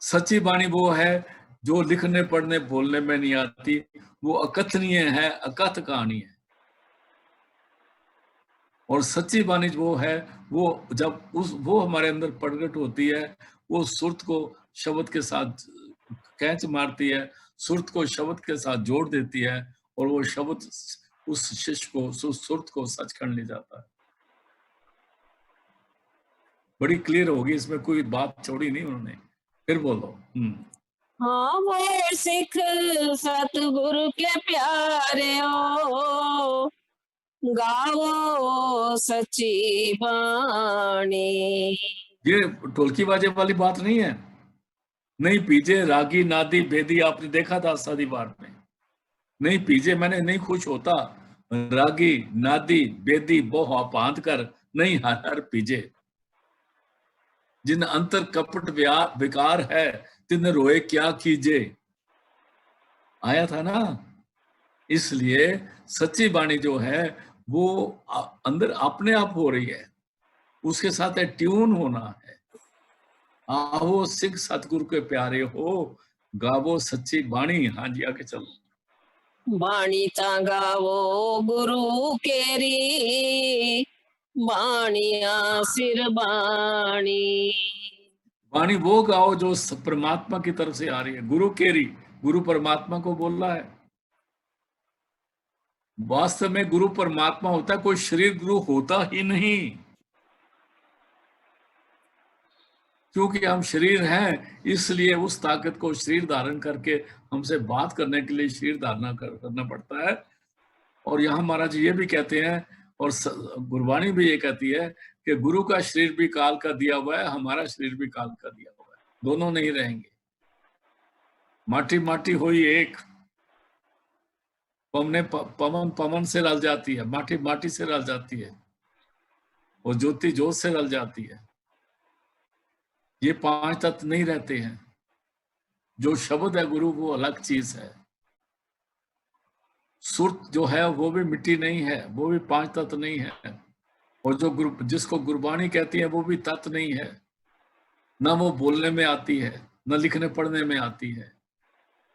सच्ची बाणी वो है जो लिखने पढ़ने बोलने में नहीं आती, वो अकथनीय है, अकथ कहानी है। और सच्ची बाणी वो है, वो जब वो हमारे अंदर प्रकट होती है, वो सुरत को शब्द के साथ कैच मारती है, सुरत को शब्द के साथ जोड़ देती है और वो शब्द उस शिष्य को, उस सुरत को सचखंड ले जाता है। बड़ी क्लियर होगी, इसमें कोई बात छोड़ी नहीं उन्होंने। फिर बोलो। हाँ वो सिख सतगुरु के प्यारे हो, गावो सच्ची बाणी। ये ढोलकी बाजे वाली बात नहीं है। नहीं पीजे रागी नादी बेदी, आपने देखा था शादी बार में। नहीं पीजे मैंने नहीं खुश होता, रागी नादी बेदी बोहा बांध कर, नहीं हर हर पीजे। जिन अंतर कपट विकार है, तिन रोए क्या कीजे। आया था ना। इसलिए सच्ची बाणी जो है वो अंदर अपने आप हो रही है, उसके साथ ट्यून होना है। आओ सिख सतगुरु के प्यारे हो, गावो सच्ची बाणी। हाँ जी, आगे चलो। बाणी ता गावो गुरु केरी, बाणिया सिर बाणी। बाणी वो गाओ जो परमात्मा की तरफ से आ रही है, गुरु केरी। गुरु परमात्मा को बोल रहा है। वास्तव में गुरु परमात्मा होता है, कोई शरीर गुरु होता ही नहीं। क्योंकि हम शरीर हैं, इसलिए उस ताकत को शरीर धारण करके हमसे बात करने के लिए शरीर धारण करना पड़ता है। और यहाँ महाराज ये भी कहते हैं और गुरबाणी भी ये कहती है कि गुरु का शरीर भी काल का दिया हुआ है, हमारा शरीर भी काल का दिया हुआ है, दोनों नहीं रहेंगे। माटी माटी हुई एक, पवन पवन से रल जाती है, माटी माटी से रल जाती है और ज्योति ज्योत से रल जाती है। ये 5 तत्व नहीं रहते हैं। जो शब्द है गुरु वो अलग चीज है। सुरत जो है वो भी मिट्टी नहीं है, वो भी 5 तत्व नहीं है। और जो जिसको गुरबाणी कहती है वो भी तत्व नहीं है, ना वो बोलने में आती है। न लिखने पढ़ने में आती है।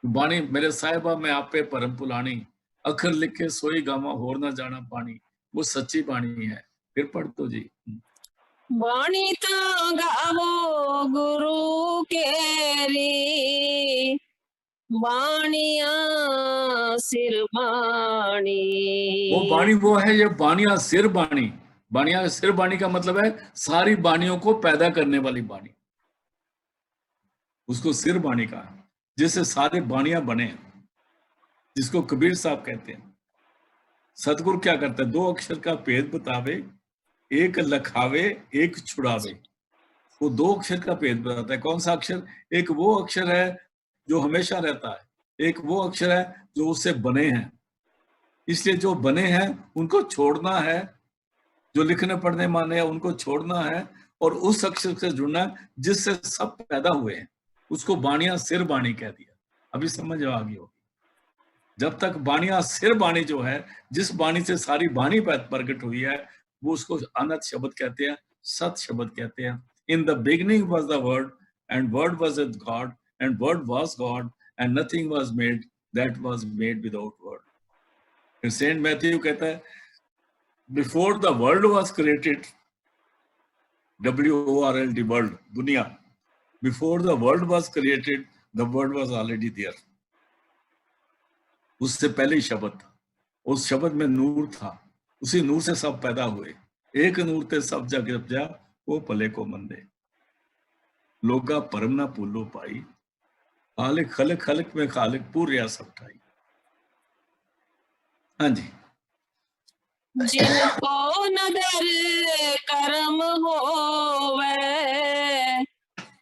बाणी मेरे साहिबा में आपे परम पुलानी, अखर लिखे सोई गावा होर ना जाना पानी। वो सच्ची बाणी है। फिर पढ़ दो जी। बाणी ता गावो गुरु केरी, बाणिया सिर बाणी। वो बाणी वो है, ये बाणिया सिर बाणी। बाणिया सिर बाणी का मतलब है सारी बाणियों को पैदा करने वाली बाणी, उसको सिर बाणी का, जिससे सारे बाणिया बने, जिसको कबीर साहब कहते हैं। सतगुरु क्या करता है? 2 अक्षर का भेद बतावे, एक लखावे एक छुड़ावे। वो 2 अक्षर का भेद बताता है। कौन सा अक्षर? एक वो अक्षर है जो हमेशा रहता है, एक वो अक्षर है जो उससे बने हैं। इसलिए जो बने हैं उनको छोड़ना है, जो लिखने पढ़ने माने हैं उनको छोड़ना है, और उस अक्षर से जुड़ना है जिससे सब पैदा हुए हैं। उसको बाणिया सिर बाणी कह दिया। अभी समझ आ गई होगी। जब तक बाणिया सिर बाणी जो है, जिस बाणी से सारी बाणी प्रकट हुई है, वो उसको अनंत शब्द कहते हैं, सत शब्द कहते हैं। In the beginning was the word, and word was with God, and word was God, and nothing was made that was made without word. फिर सेंट मैथ्यू कहता है, before the world was created, WORLD, world, दुनिया, before the world was created, the world was already there. उससे पहले ही शब्द था, उस शब्द में नूर था, उसी नूर से सब पैदा हुए। एक नूर ते सब जग उपजा, वो भले को मंदे, लोगा परम ना भूलो पाई, खालिक खलक खलक में खालिक पूर्या सब ठाई। हाँ जी। जिनको नदर कर्म होवे,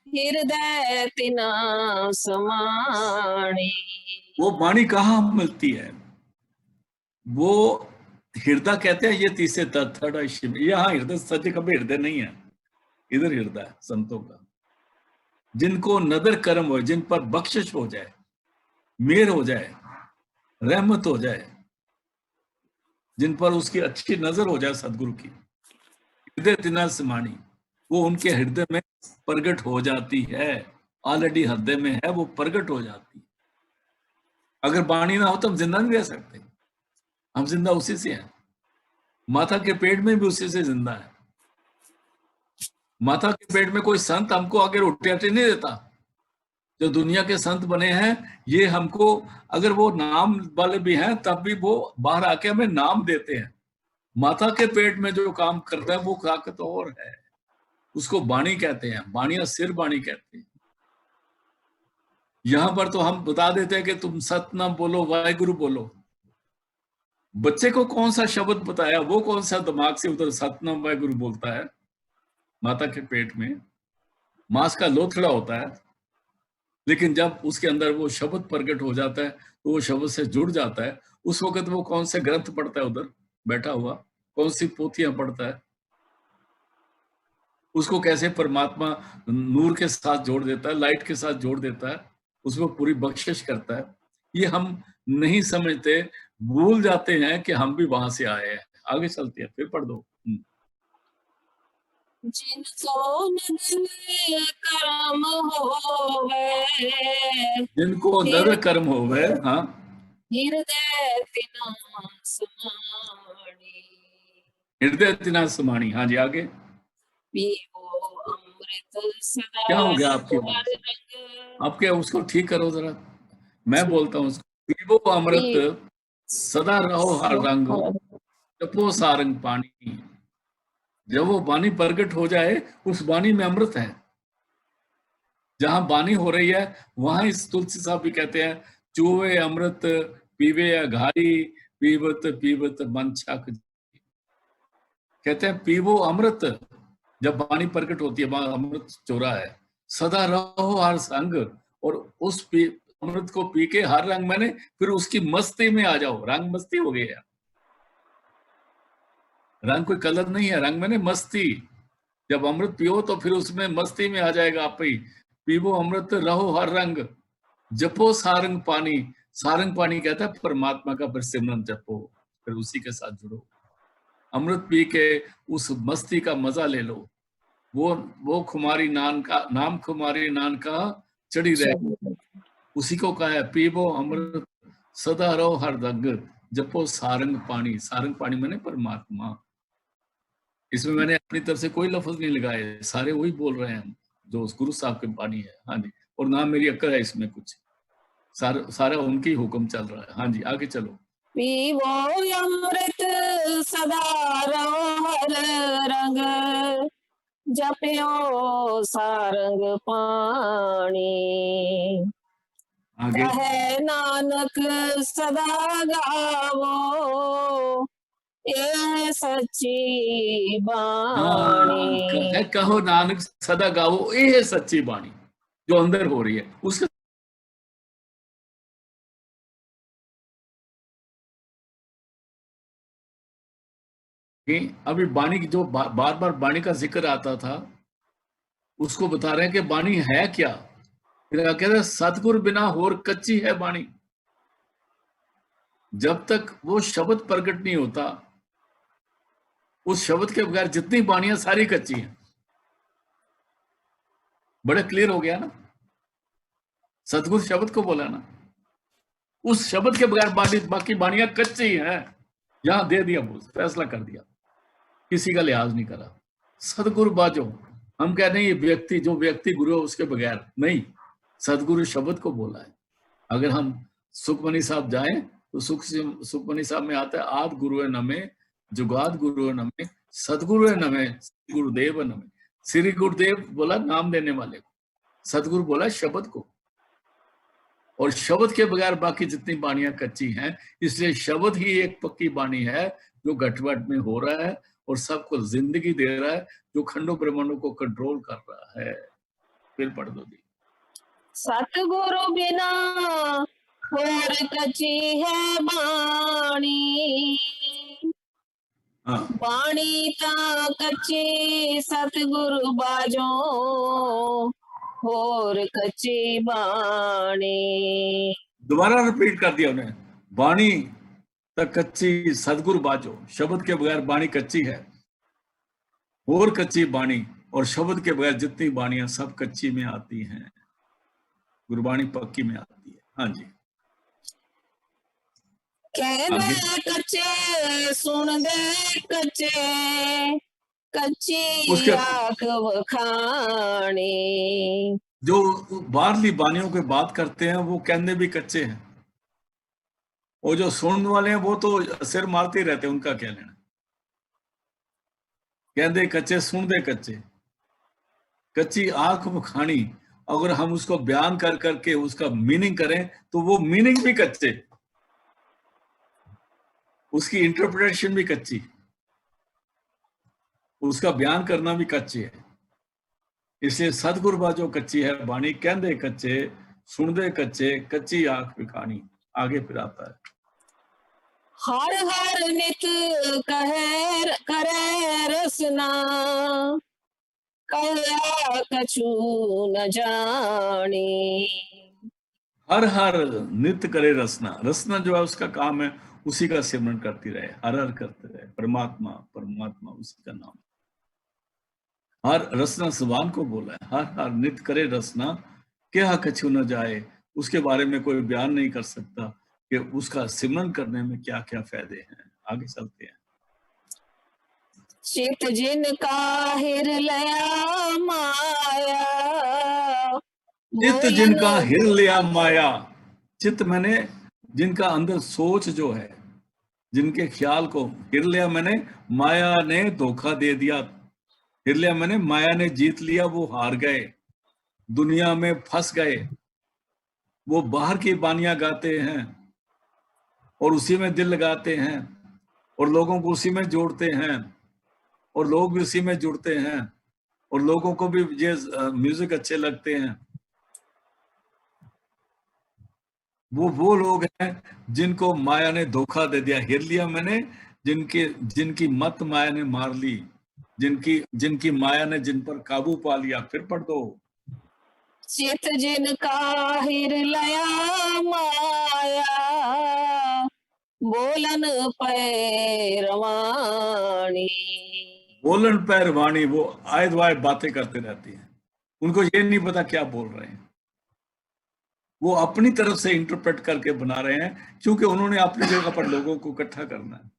हृदय तिना समाणी। वो वाणी कहाँ मिलती है? वो हृदय कहते हैं, ये तीसरे थर्ड, यहाँ हृदय सत्य कभी हृदय नहीं है, इधर हृदय है संतों का। जिनको नदर कर्म हो, जिन पर बख्शिश हो जाए, मेहर हो जाए, रहमत हो जाए, जिन पर उसकी अच्छी नजर हो जाए सदगुरु की, हृदय तिना समाणी, वो उनके हृदय में प्रगट हो जाती है। ऑलरेडी हृदय में है, वो प्रगट हो जाती है। अगर बाणी ना हो तो हम जिंदा नहीं रह सकते। हम जिंदा उसी से हैं। माता के पेट में भी उसी से जिंदा है। माता के पेट में कोई संत हमको आगे रोटी आटी नहीं देता। जो दुनिया के संत बने हैं, ये हमको, अगर वो नाम वाले भी हैं तब भी वो बाहर आके हमें नाम देते हैं। माता के पेट में जो काम करता है वो ताकत और है, उसको बाणी कहते हैं। बाणिया सिर बाणी कहते हैं। यहां पर तो हम बता देते हैं कि तुम सतनाम बोलो, वाहिगुरु बोलो। बच्चे को कौन सा शब्द बताया, वो कौन सा दिमाग से उधर सतनाम वाहिगुरु बोलता है? माता के पेट में मांस का लोथड़ा होता है, लेकिन जब उसके अंदर वो शब्द प्रकट हो जाता है तो वो शब्द से जुड़ जाता है। उस वक्त वो कौन से ग्रंथ पढ़ता है उधर बैठा हुआ, कौन सी पोथियां पढ़ता है, उसको कैसे परमात्मा नूर के साथ जोड़ देता है, लाइट के साथ जोड़ देता है, उसको पूरी बख्शिश करता है। ये हम नहीं समझते, भूल जाते हैं कि हम भी वहां से आए हैं। आगे चलते हैं, फिर पढ़ दो। जिनको नदर कर्म होवे, जिनको नर कर्म हो गए, हाँ, हृदय तिना समाणी। हृदय तिना समाणी। हाँ जी, आगे। पीवो अमृत सदा क्या हो गया आपकी हर आवाज? रंग। आपके उसको ठीक करो जरा, मैं बोलता हूँ उसको। पीवो अमृत सदा रहो हर रंग, जपो सारंग पानी। जब वो वाणी प्रकट हो जाए, उस वाणी में अमृत है। जहां वाणी हो रही है वहां इस तुलसी साहब भी कहते हैं, चूवे अमृत पीवे अघारी, पीवत पीवत मन छक। कहते हैं पीवो अमृत, जब वाणी प्रकट होती है वहां अमृत चोरा है। सदा रहो हर संग, और उस अमृत को पी के हर रंग, मैंने फिर उसकी मस्ती में आ जाओ। रंग मस्ती हो गई है, रंग कोई कलर नहीं है, रंग मैंने मस्ती। जब अमृत पियो तो फिर उसमें मस्ती में आ जाएगा आप ही। पीवो अमृत रहो हर रंग, जपो सारंग पानी। सारंग पानी कहता है परमात्मा का सिमरन जपो, फिर उसी के साथ जुड़ो। अमृत पी के उस मस्ती का मजा ले लो। वो खुमारी नान का नाम, खुमारी नान का चढ़ी रहे, उसी को कहा है पीबो अमृत सदा रहो हर दग, जपो सारंग पानी। सारंग पानी मैंने परमात्मा। इसमें मैंने अपनी तरफ से कोई लफ्ज नहीं लगाए, सारे वही बोल रहे हैं जो गुरु साहब के पानी है। हाँ जी, और ना मेरी अक्ल है इसमें कुछ, सारा उनकी हुक्म चल रहा है। हाँ जी, आगे चलो। पीवो अमृत सदा रहो हर रंग, जपियो सारंग पानी। आगे कहे नानक सदा गावो, ये सच्ची बाणी। कहो नानक सदा गावो, ये है सच्ची बाणी जो अंदर हो रही है। उसके अभी बाणी की जो बार बार बाणी का जिक्र आता था, उसको बता रहे हैं कि बाणी है क्या। फिर कहते हैं सतगुर बिना होर कच्ची है बाणी। जब तक वो शब्द प्रकट नहीं होता, उस शब्द के बगैर जितनी बाणियां सारी कच्ची हैं। बड़े क्लियर हो गया ना, सतगुर शब्द को बोला ना, उस शब्द के बगैर बाकी बाणियां कच्ची हैं। यहां दे दिया, बोल फैसला कर दिया, किसी का लिहाज नहीं करा। सतगुरु बाजो, हम कह रहे हैं ये व्यक्ति, जो व्यक्ति गुरु है उसके बगैर नहीं, सतगुरु शब्द को बोला है। अगर हम सुखमनी साहब जाएं तो सुखमनी साहब में आता है आद गुरु है नमे, जुगाद गुरु है नमे, सतगुरु है नमे, गुरुदेव है नमे। श्री गुरुदेव बोला नाम देने वाले को, सतगुरु बोला शब्द को। और शब्द के बगैर बाकी जितनी बाणियां कच्ची हैं, इसलिए शब्द ही एक पक्की बाणी है जो घटवट में हो रहा है और सबको जिंदगी दे रहा है, जो खंडों ब्रह्मांडों को कंट्रोल कर रहा है। फिर पढ़ दो जी। सतगुरु बिना होर कच्ची है बाणी, हाँ, बाणी ता कच्ची सतगुरु बाजो, होर कच्ची बाणी। दोबारा रिपीट कर दिया उन्हें, बाणी तक कच्ची सतगुरु बाजो। शब्द के बगैर बाणी कच्ची है, और कच्ची बाणी, और शब्द के बगैर जितनी बाणियां सब कच्ची में आती हैं, गुरबाणी पक्की में आती है। हाँ जी, कह दे कच्चे सुन दे कच्चे, कच्ची आंख वखाणी। जो बाहरली बानियों की बात करते हैं वो कहने भी कच्चे हैं, और जो सुनने वाले हैं वो तो सिर मारते ही रहते हैं, उनका क्या लेना। कहते कच्चे सुन दे कच्चे, कच्ची आंख वखाणी। अगर हम उसको बयान कर करके उसका मीनिंग करें तो वो मीनिंग भी कच्चे, उसकी इंटरप्रिटेशन भी कच्ची, उसका बयान करना भी कच्चे है। इसलिए सतगुरु बाजो कच्ची है बाणी, कहते कच्चे सुन दे कच्चे, कच्ची आंख विखानी। आगे फिर आता है हर हर नित कहे करे रसना, कया कछु न जानी। हर हर नित्य करे रसना। रसना जो है उसका काम है, उसी का सिमरन करती रहे, हर हर करते रहे, परमात्मा परमात्मा उसी का नाम। हर रसना जुबान को बोला है, हर हर नित्य करे रसना, क्या कछु न जाए। उसके बारे में कोई बयान नहीं कर सकता कि उसका सिमरन करने में क्या क्या फायदे हैं। आगे चलते हैं। चित जिनका हिर लया माया, चित्त जिनका हिर लिया माया। चित्त मैंने जिनका अंदर सोच जो है, जिनके ख्याल को हिर लिया मैंने, माया ने धोखा दे दिया। हिर लिया मैंने, माया ने जीत लिया, वो हार गए, दुनिया में फंस गए। वो बाहर की बानियां गाते हैं और उसी में दिल लगाते हैं, और लोगों को उसी में जोड़ते हैं, और लोग भी उसी में जुड़ते हैं, और लोगों को भी ये म्यूजिक अच्छे लगते हैं। वो लोग हैं जिनको माया ने धोखा दे दिया। हिर लिया मैंने, जिनकी मत माया ने मार ली, जिनकी माया ने जिन पर काबू पा लिया। फिर पढ़ दो। चित जिनका हिर लया माया, बोलन पैरवाणी। बोलन पैरवाणी, वो आए दुआए बातें करते रहती हैं, उनको ये नहीं पता क्या बोल रहे हैं। वो अपनी तरफ से इंटरप्रेट करके बना रहे हैं, क्योंकि उन्होंने अपनी जगह पर लोगों को इकट्ठा करना है।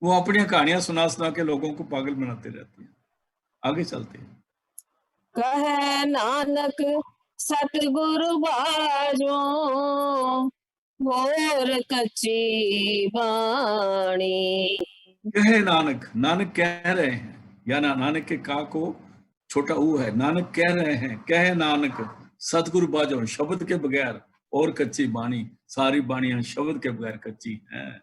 वो अपनी कहानियां सुना सुना के लोगों को पागल बनाते रहते हैं। आगे चलते हैं। कहे नानक सतगुरु बाजो भोर कच्ची बाणी। कहे नानक, नानक कह रहे हैं, या नानक के का को छोटा ऊ है। नानक कह रहे हैं, कहे नानक सतगुरु बाजो, शब्द के बगैर और कच्ची बाणी, सारी बाणियां शब्द के बगैर कच्ची हैं।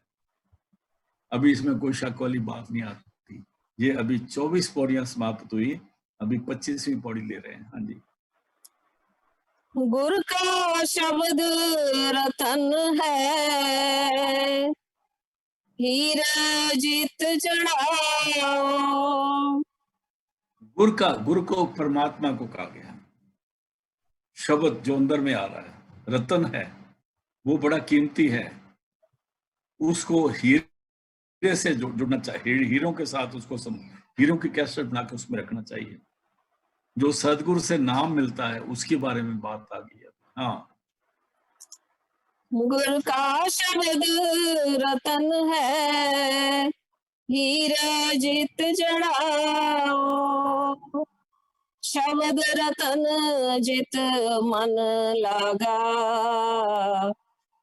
अभी इसमें कोई शक वाली बात नहीं आती। ये अभी 24 पौड़ियां समाप्त हुई, अभी 25वीं पौड़ी ले रहे हैं। हाँ जी। गुरु का शब्द रतन है, हीरा जीत जड़ाओ। गुरु को परमात्मा को कहा गया। शब्द जो अंदर में आ रहा है रतन है, वो बड़ा कीमती है। उसको हीरे से जुड़ना चाहिए, हीरों के साथ उसको हीरों की कैसेट बना के उसमें रखना चाहिए। जो सदगुरु से नाम मिलता है उसके बारे में बात आ गई है। हाँ, गुरु का शब्द रतन है, हीरा जीत जड़ाओ। शब्द रतन जित मन लागा,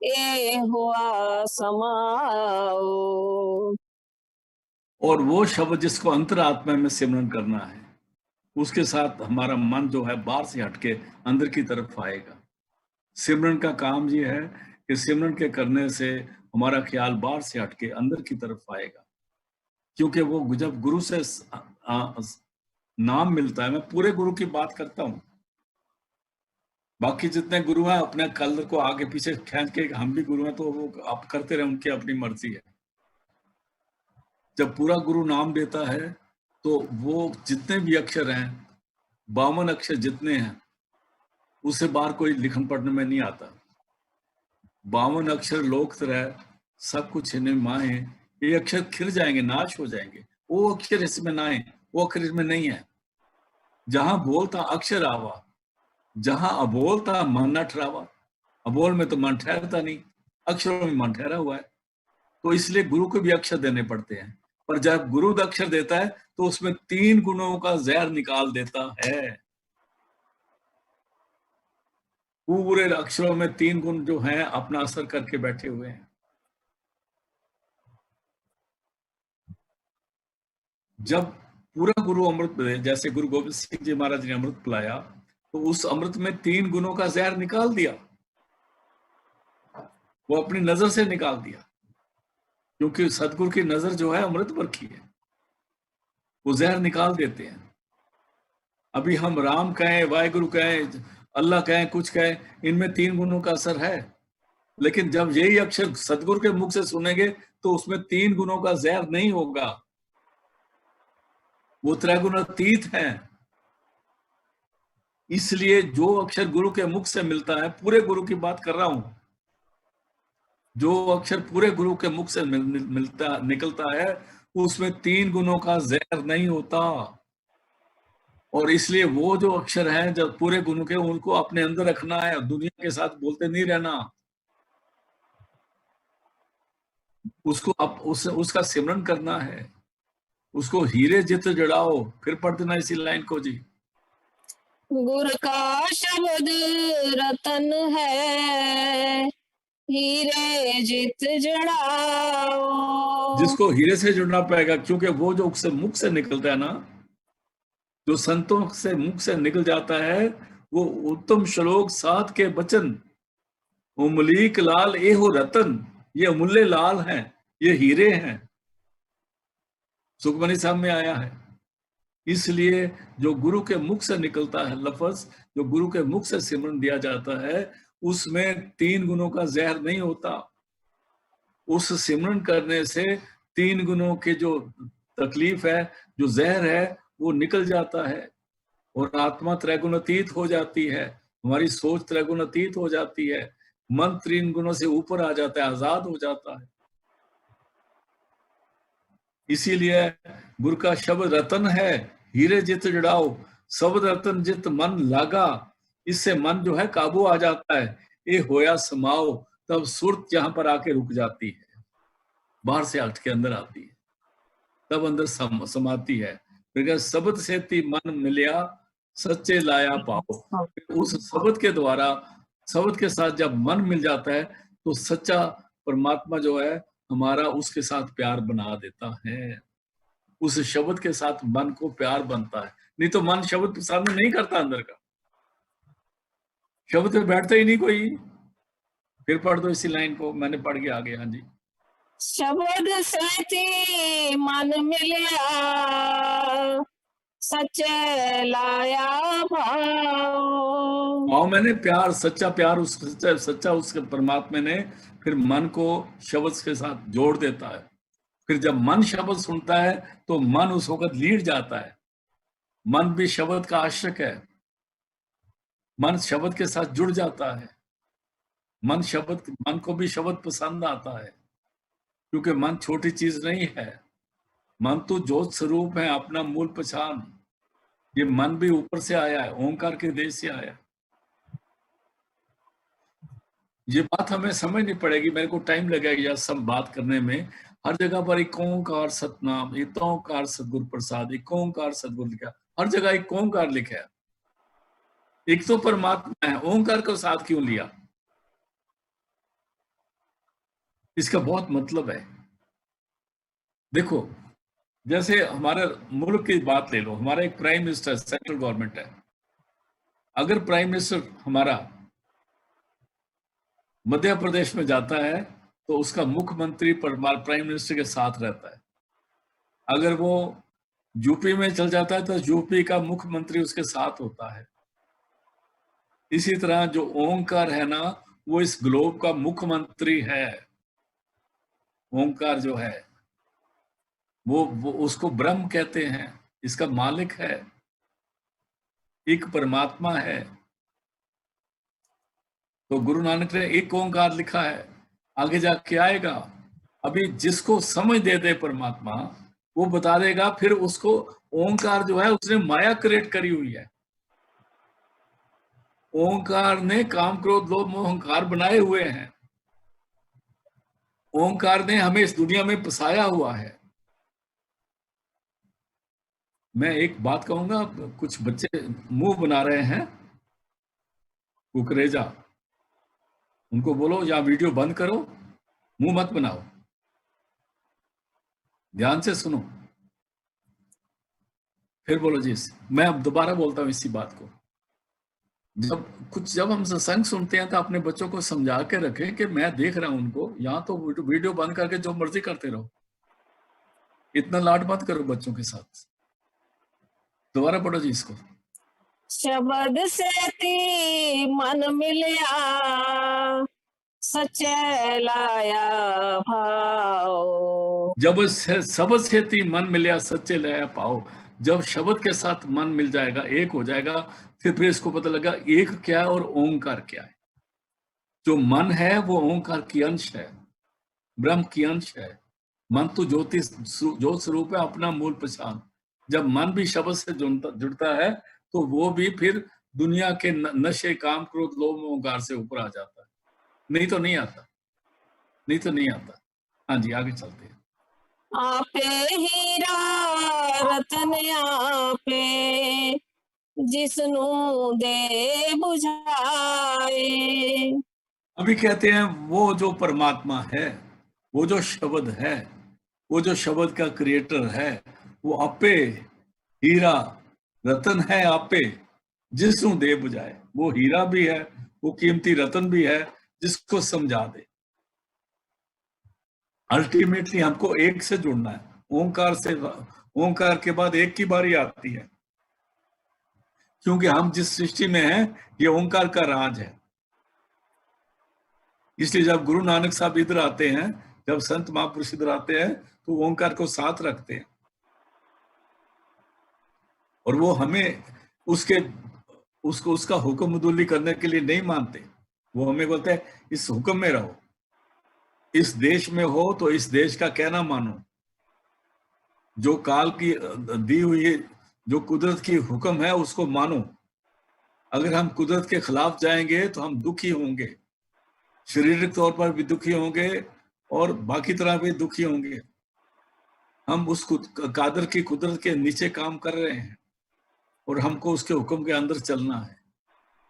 ये हुआ समाओ। और वो शब्द जिसको अंतरात्मा में सिमरन करना है, उसके साथ हमारा मन जो है बाहर से हटके अंदर की तरफ आएगा। सिमरन का काम ये है कि सिमरन के करने से हमारा ख्याल बाहर से हटके अंदर की तरफ आएगा। क्योंकि वो जब गुरु से नाम मिलता है, मैं पूरे गुरु की बात करता हूँ, बाकी जितने गुरु हैं अपने कलर को आगे पीछे खींच के हम भी गुरु हैं तो वो आप करते रहे, उनकी अपनी मर्जी है। जब पूरा गुरु नाम देता है तो वो जितने भी अक्षर हैं, 52 अक्षर जितने हैं, उससे बाहर कोई लिखन पढ़ने में नहीं आता। 52 अक्षर लोक तरह सब कुछ इन्हें माए, ये अक्षर खिर जाएंगे, नाश हो जाएंगे। वो अक्षर इसमें ना है, वो अक्षर इसमें नहीं है। जहां बोलता अक्षर आवा, जहां अबोल था मन न ठहरावा। अबोल में तो मन ठहरता नहीं, अक्षरों में मन ठहरा हुआ है। तो इसलिए गुरु को भी अक्षर देने पड़ते हैं। पर जब गुरु अक्षर देता है तो उसमें 3 गुणों का जहर निकाल देता है। पूरे अक्षरों में 3 गुण जो हैं अपना असर करके बैठे हुए हैं। जब पूरा गुरु अमृत, जैसे गुरु गोविंद सिंह जी महाराज ने अमृत पिलाया, तो उस अमृत में 3 गुणों का जहर निकाल दिया, वो अपनी नजर से निकाल दिया। क्योंकि सदगुरु की नजर जो है अमृत पर की है, वो जहर निकाल देते हैं। अभी हम राम कहें, वाहेगुरु कहें, अल्लाह कहें, कुछ कहें, इनमें 3 गुणों का असर है। लेकिन जब यही अक्षर सदगुरु के मुख से सुनेंगे तो उसमें 3 गुणों का जहर नहीं होगा, वो त्रैगुणातीत है। इसलिए जो अक्षर गुरु के मुख से मिलता है, पूरे गुरु की बात कर रहा हूं, जो अक्षर पूरे गुरु के मुख से मिलता निकलता है, उसमें 3 गुणों का जहर नहीं होता। और इसलिए वो जो अक्षर है जब पूरे गुरु के, उनको अपने अंदर रखना है, दुनिया के साथ बोलते नहीं रहना। उसको उसका सिमरन करना है, उसको हीरे जित जड़ाओ। फिर पढ़ देना इसी लाइन को जी। गुरु का शब्द रतन है, हीरे जित जड़ाओ। जिसको हीरे से जुड़ना पड़ेगा, क्योंकि वो जो उससे मुख से निकलता है ना, जो संतों से मुख से निकल जाता है, वो उत्तम श्लोक 7 के वचन, उमलीक लाल ए हो रतन, ये अमूल्य लाल हैं, ये हीरे हैं। सुखमनी साहब में आया है। इसलिए जो गुरु के मुख से निकलता है लफ्ज, जो गुरु के मुख से सिमरन दिया जाता है, उसमें 3 गुणों का जहर नहीं होता। उस सिमरन करने से 3 गुणों के जो तकलीफ है, जो जहर है, वो निकल जाता है और आत्मा त्रैगुणातीत हो जाती है। हमारी सोच त्रैगुणातीत हो जाती है, मन 3 गुणों से ऊपर आ जाता है, आजाद हो जाता है। इसीलिए गुरु का शब्द रतन है, हीरे जित जड़ाओ। शब्द रतन जित मन लागा, इससे मन जो है काबू आ जाता है। ये होया समाओ, तब सुरत जहां पर आके रुक जाती है, बाहर से हट के अंदर आती है, तब अंदर समाती है। फिर शब्द से ती मन मिलिया, सच्चे लाया पाओ। उस शब्द के द्वारा, शब्द के साथ जब मन मिल जाता है तो सच्चा परमात्मा जो है हमारा उसके साथ प्यार बना देता है। उस शब्द के साथ मन को प्यार बनता है, नहीं तो मन शब्द सामने नहीं करता अंदर का, शब्द पे बैठता ही नहीं कोई। फिर पढ़ दो इसी लाइन को, मैंने पढ़ के आ गया। हाँ जी। शब्द से मन मिलिया, सच्चे लाया भाव। मैंने प्यार, सच्चा प्यार, उस सच्चा उसके परमात्मा ने फिर मन को शब्द के साथ जोड़ देता है। फिर जब मन शब्द सुनता है तो मन उस वक्त लीड जाता है। मन भी शब्द का आशिक है, मन शब्द के साथ जुड़ जाता है। मन को भी शब्द पसंद आता है, क्योंकि मन छोटी चीज नहीं है। मन तो ज्योत स्वरूप है, अपना मूल पहचान। ये मन भी ऊपर से आया है, ओंकार के देश से आया है। ये बात हमें समझनी पड़ेगी, मेरे को टाइम लगेगा सब बात करने में। हर जगह पर एक ओंकार सतनाम, एक ओंकार सतगुरु प्रसाद, एक ओंकार सतगुरु लिखा, हर जगह एक ओंकार लिखा है। एक तो परमात्मा है, ओंकार को साथ क्यों लिया? इसका बहुत मतलब है। देखो, जैसे हमारे मुल्क की बात ले लो, हमारा एक प्राइम मिनिस्टर सेंट्रल गवर्नमेंट है। अगर प्राइम मिनिस्टर हमारा मध्य प्रदेश में जाता है तो उसका मुख्यमंत्री प्राइम मिनिस्टर के साथ रहता है। अगर वो यूपी में चल जाता है तो यूपी का मुख्यमंत्री उसके साथ होता है। इसी तरह जो ओंकार है ना, वो इस ग्लोब का मुख्यमंत्री है। ओंकार जो है वो उसको ब्रह्म कहते हैं, इसका मालिक है, एक परमात्मा है। तो गुरु नानक ने एक ओंकार लिखा है, आगे जाके आएगा। अभी जिसको समझ दे दे परमात्मा, वो बता देगा। फिर उसको ओंकार जो है उसने माया क्रिएट करी हुई है। ओंकार ने काम क्रोध लोभ मोह अहंकार बनाए हुए हैं। ओंकार ने हमें इस दुनिया में फंसाया हुआ है। मैं एक बात कहूंगा, कुछ बच्चे मुंह बना रहे हैं कुकरेजा, उनको बोलो या वीडियो बंद करो, मुंह मत बनाओ, ध्यान से सुनो। फिर बोलो जी। मैं अब दोबारा बोलता हूं इसी बात को। जब हम सत्संग सुनते हैं तो अपने बच्चों को समझा के रखें कि मैं देख रहा हूं उनको, यहाँ तो वीडियो बंद करके जो मर्जी करते रहो, इतना लाड मत करो बच्चों के साथ। दोबारा पढ़ो जी इसको। शब्द से ती मन मिलिया, सच्चे लाया भाव। जब शब्द से ती मन मिलिया, सच्चे लाया पाओ। जब शब्द के साथ मन मिल जाएगा, एक हो जाएगा, फिर इसको पता लगा एक क्या है और ओंकार क्या है। जो मन है वो ओंकार की अंश है, ब्रह्म की अंश है। मन तो ज्योति ज्योत स्वरूप है, अपना मूल पहचान। जब मन भी शब्द से जुड़ता है तो वो भी फिर दुनिया के नशे काम क्रोध लोभ ओंकार से ऊपर आ जाता है। नहीं तो नहीं आता, नहीं तो नहीं आता। हाँ जी, आगे चलते हैं। आपे हीरा रतन आपे, जिसनु दे बुझाए। अभी कहते हैं वो जो परमात्मा है, वो जो शब्द है, वो जो शब्द का क्रिएटर है, वो आपे हीरा रतन है आपे, जिसनु दे बुझाए। वो हीरा भी है, वो कीमती रतन भी है, जिसको समझा दे। अल्टीमेटली हमको एक से जुड़ना है, ओंकार से। ओंकार के बाद एक की बारी आती है, क्योंकि हम जिस सृष्टि में हैं ये ओंकार का राज है। इसलिए जब गुरु नानक साहब इधर आते हैं, जब संत महापुरुष इधर आते हैं, तो ओंकार को साथ रखते हैं। और वो हमें उसका हुक्म उदूली करने के लिए नहीं मानते। वो हमें बोलते हैं इस हुक्म में रहो, इस देश में हो तो इस देश का कहना मानो। जो काल की दी हुई जो कुदरत की हुक्म है उसको मानो। अगर हम कुदरत के खिलाफ जाएंगे तो हम दुखी होंगे, शारीरिक तौर पर भी दुखी होंगे और बाकी तरह भी दुखी होंगे। हम उस कादर की कुदरत के नीचे काम कर रहे हैं और हमको उसके हुक्म के अंदर चलना है।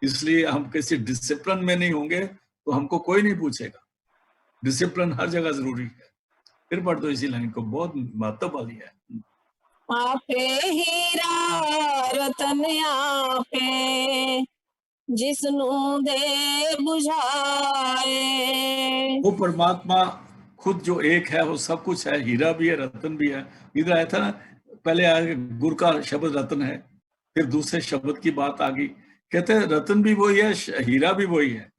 इसलिए हम किसी डिसिप्लिन में नहीं होंगे तो हमको कोई नहीं पूछेगा। डिसिप्लिन हर जगह जरूरी है। फिर पढ़ दो इसी लाइन को, बहुत महत्व वाली है। आपे हीरा रतन आपे जिसनु दे बुझाए। वो परमात्मा खुद जो एक है, वो सब कुछ है, हीरा भी है, रतन भी है। इधर आया था ना, पहले आगे गुर का शब्द रतन है, फिर दूसरे शब्द की बात आ गई। कहते हैं रतन भी वही है, हीरा भी वही है।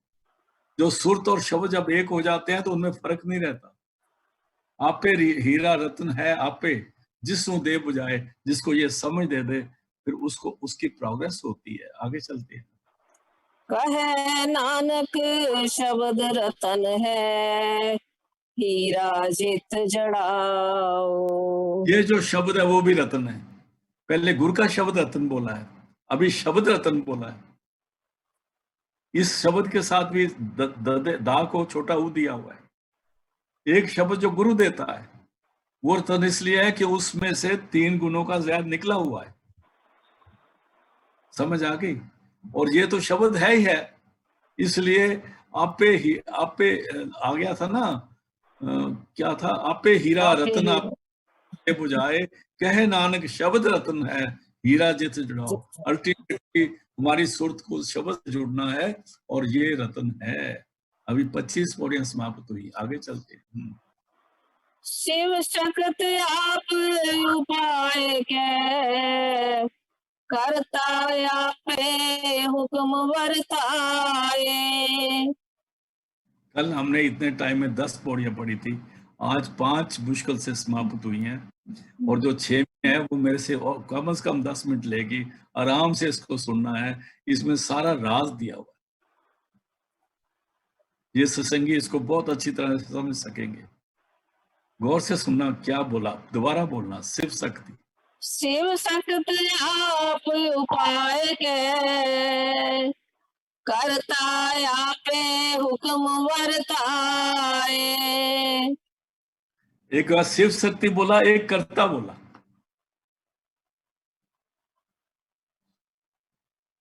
जो सुरत और शब्द जब एक हो जाते हैं तो उनमें फर्क नहीं रहता। आपे हीरा रतन है आपे, जिसनु दे बुझाए, जिसको ये समझ दे दे, फिर उसको उसकी प्रोग्रेस होती है, आगे चलते हैं। कहे नानक शब्द रतन है हीरा जित जड़ाओ। ये जो शब्द है वो भी रतन है। पहले गुरु का शब्द रतन बोला है, अभी शब्द रतन बोला है। इस शब्द के साथ भी दा को छोटा ऊ दिया हुआ है। एक शब्द जो गुरु देता है वो रतन इसलिए है कि उसमें से 3 गुणों का ज़ैद निकला हुआ है। समझ आ गई? और ये तो शब्द है ही है, इसलिए आपे आ गया था ना, क्या था, आपे हीरा रतन आपे बुझाए, कहे नानक शब्द रतन है हीरा जित जुड़ाओ। अल्टीमेटली हमारी सुरत को शब्द से जुड़ना है और ये रतन है। अभी 25 पौड़ियां समाप्त हुई, आगे चलते हैं। शिव शक्त आप उपाय के करता आपे हुक्म वर्ताए। कल हमने इतने टाइम में 10 पौड़ियां पढ़ी थी, आज 5 मुश्किल से समाप्त हुई हैं और जो 6 है वो मेरे से कम से कम 10 मिनट लेगी। आराम से इसको सुनना है, इसमें सारा राज दिया हुआ है। ये सत्संगी इसको बहुत अच्छी तरह से समझ सकेंगे। गौर से सुनना, क्या बोला, दोबारा बोलना, शिव शक्ति। शिव शक्त आप उपाय के करता आपे हुक्म वर्ताए। एक बार शिव शक्ति बोला, एक कर्ता बोला।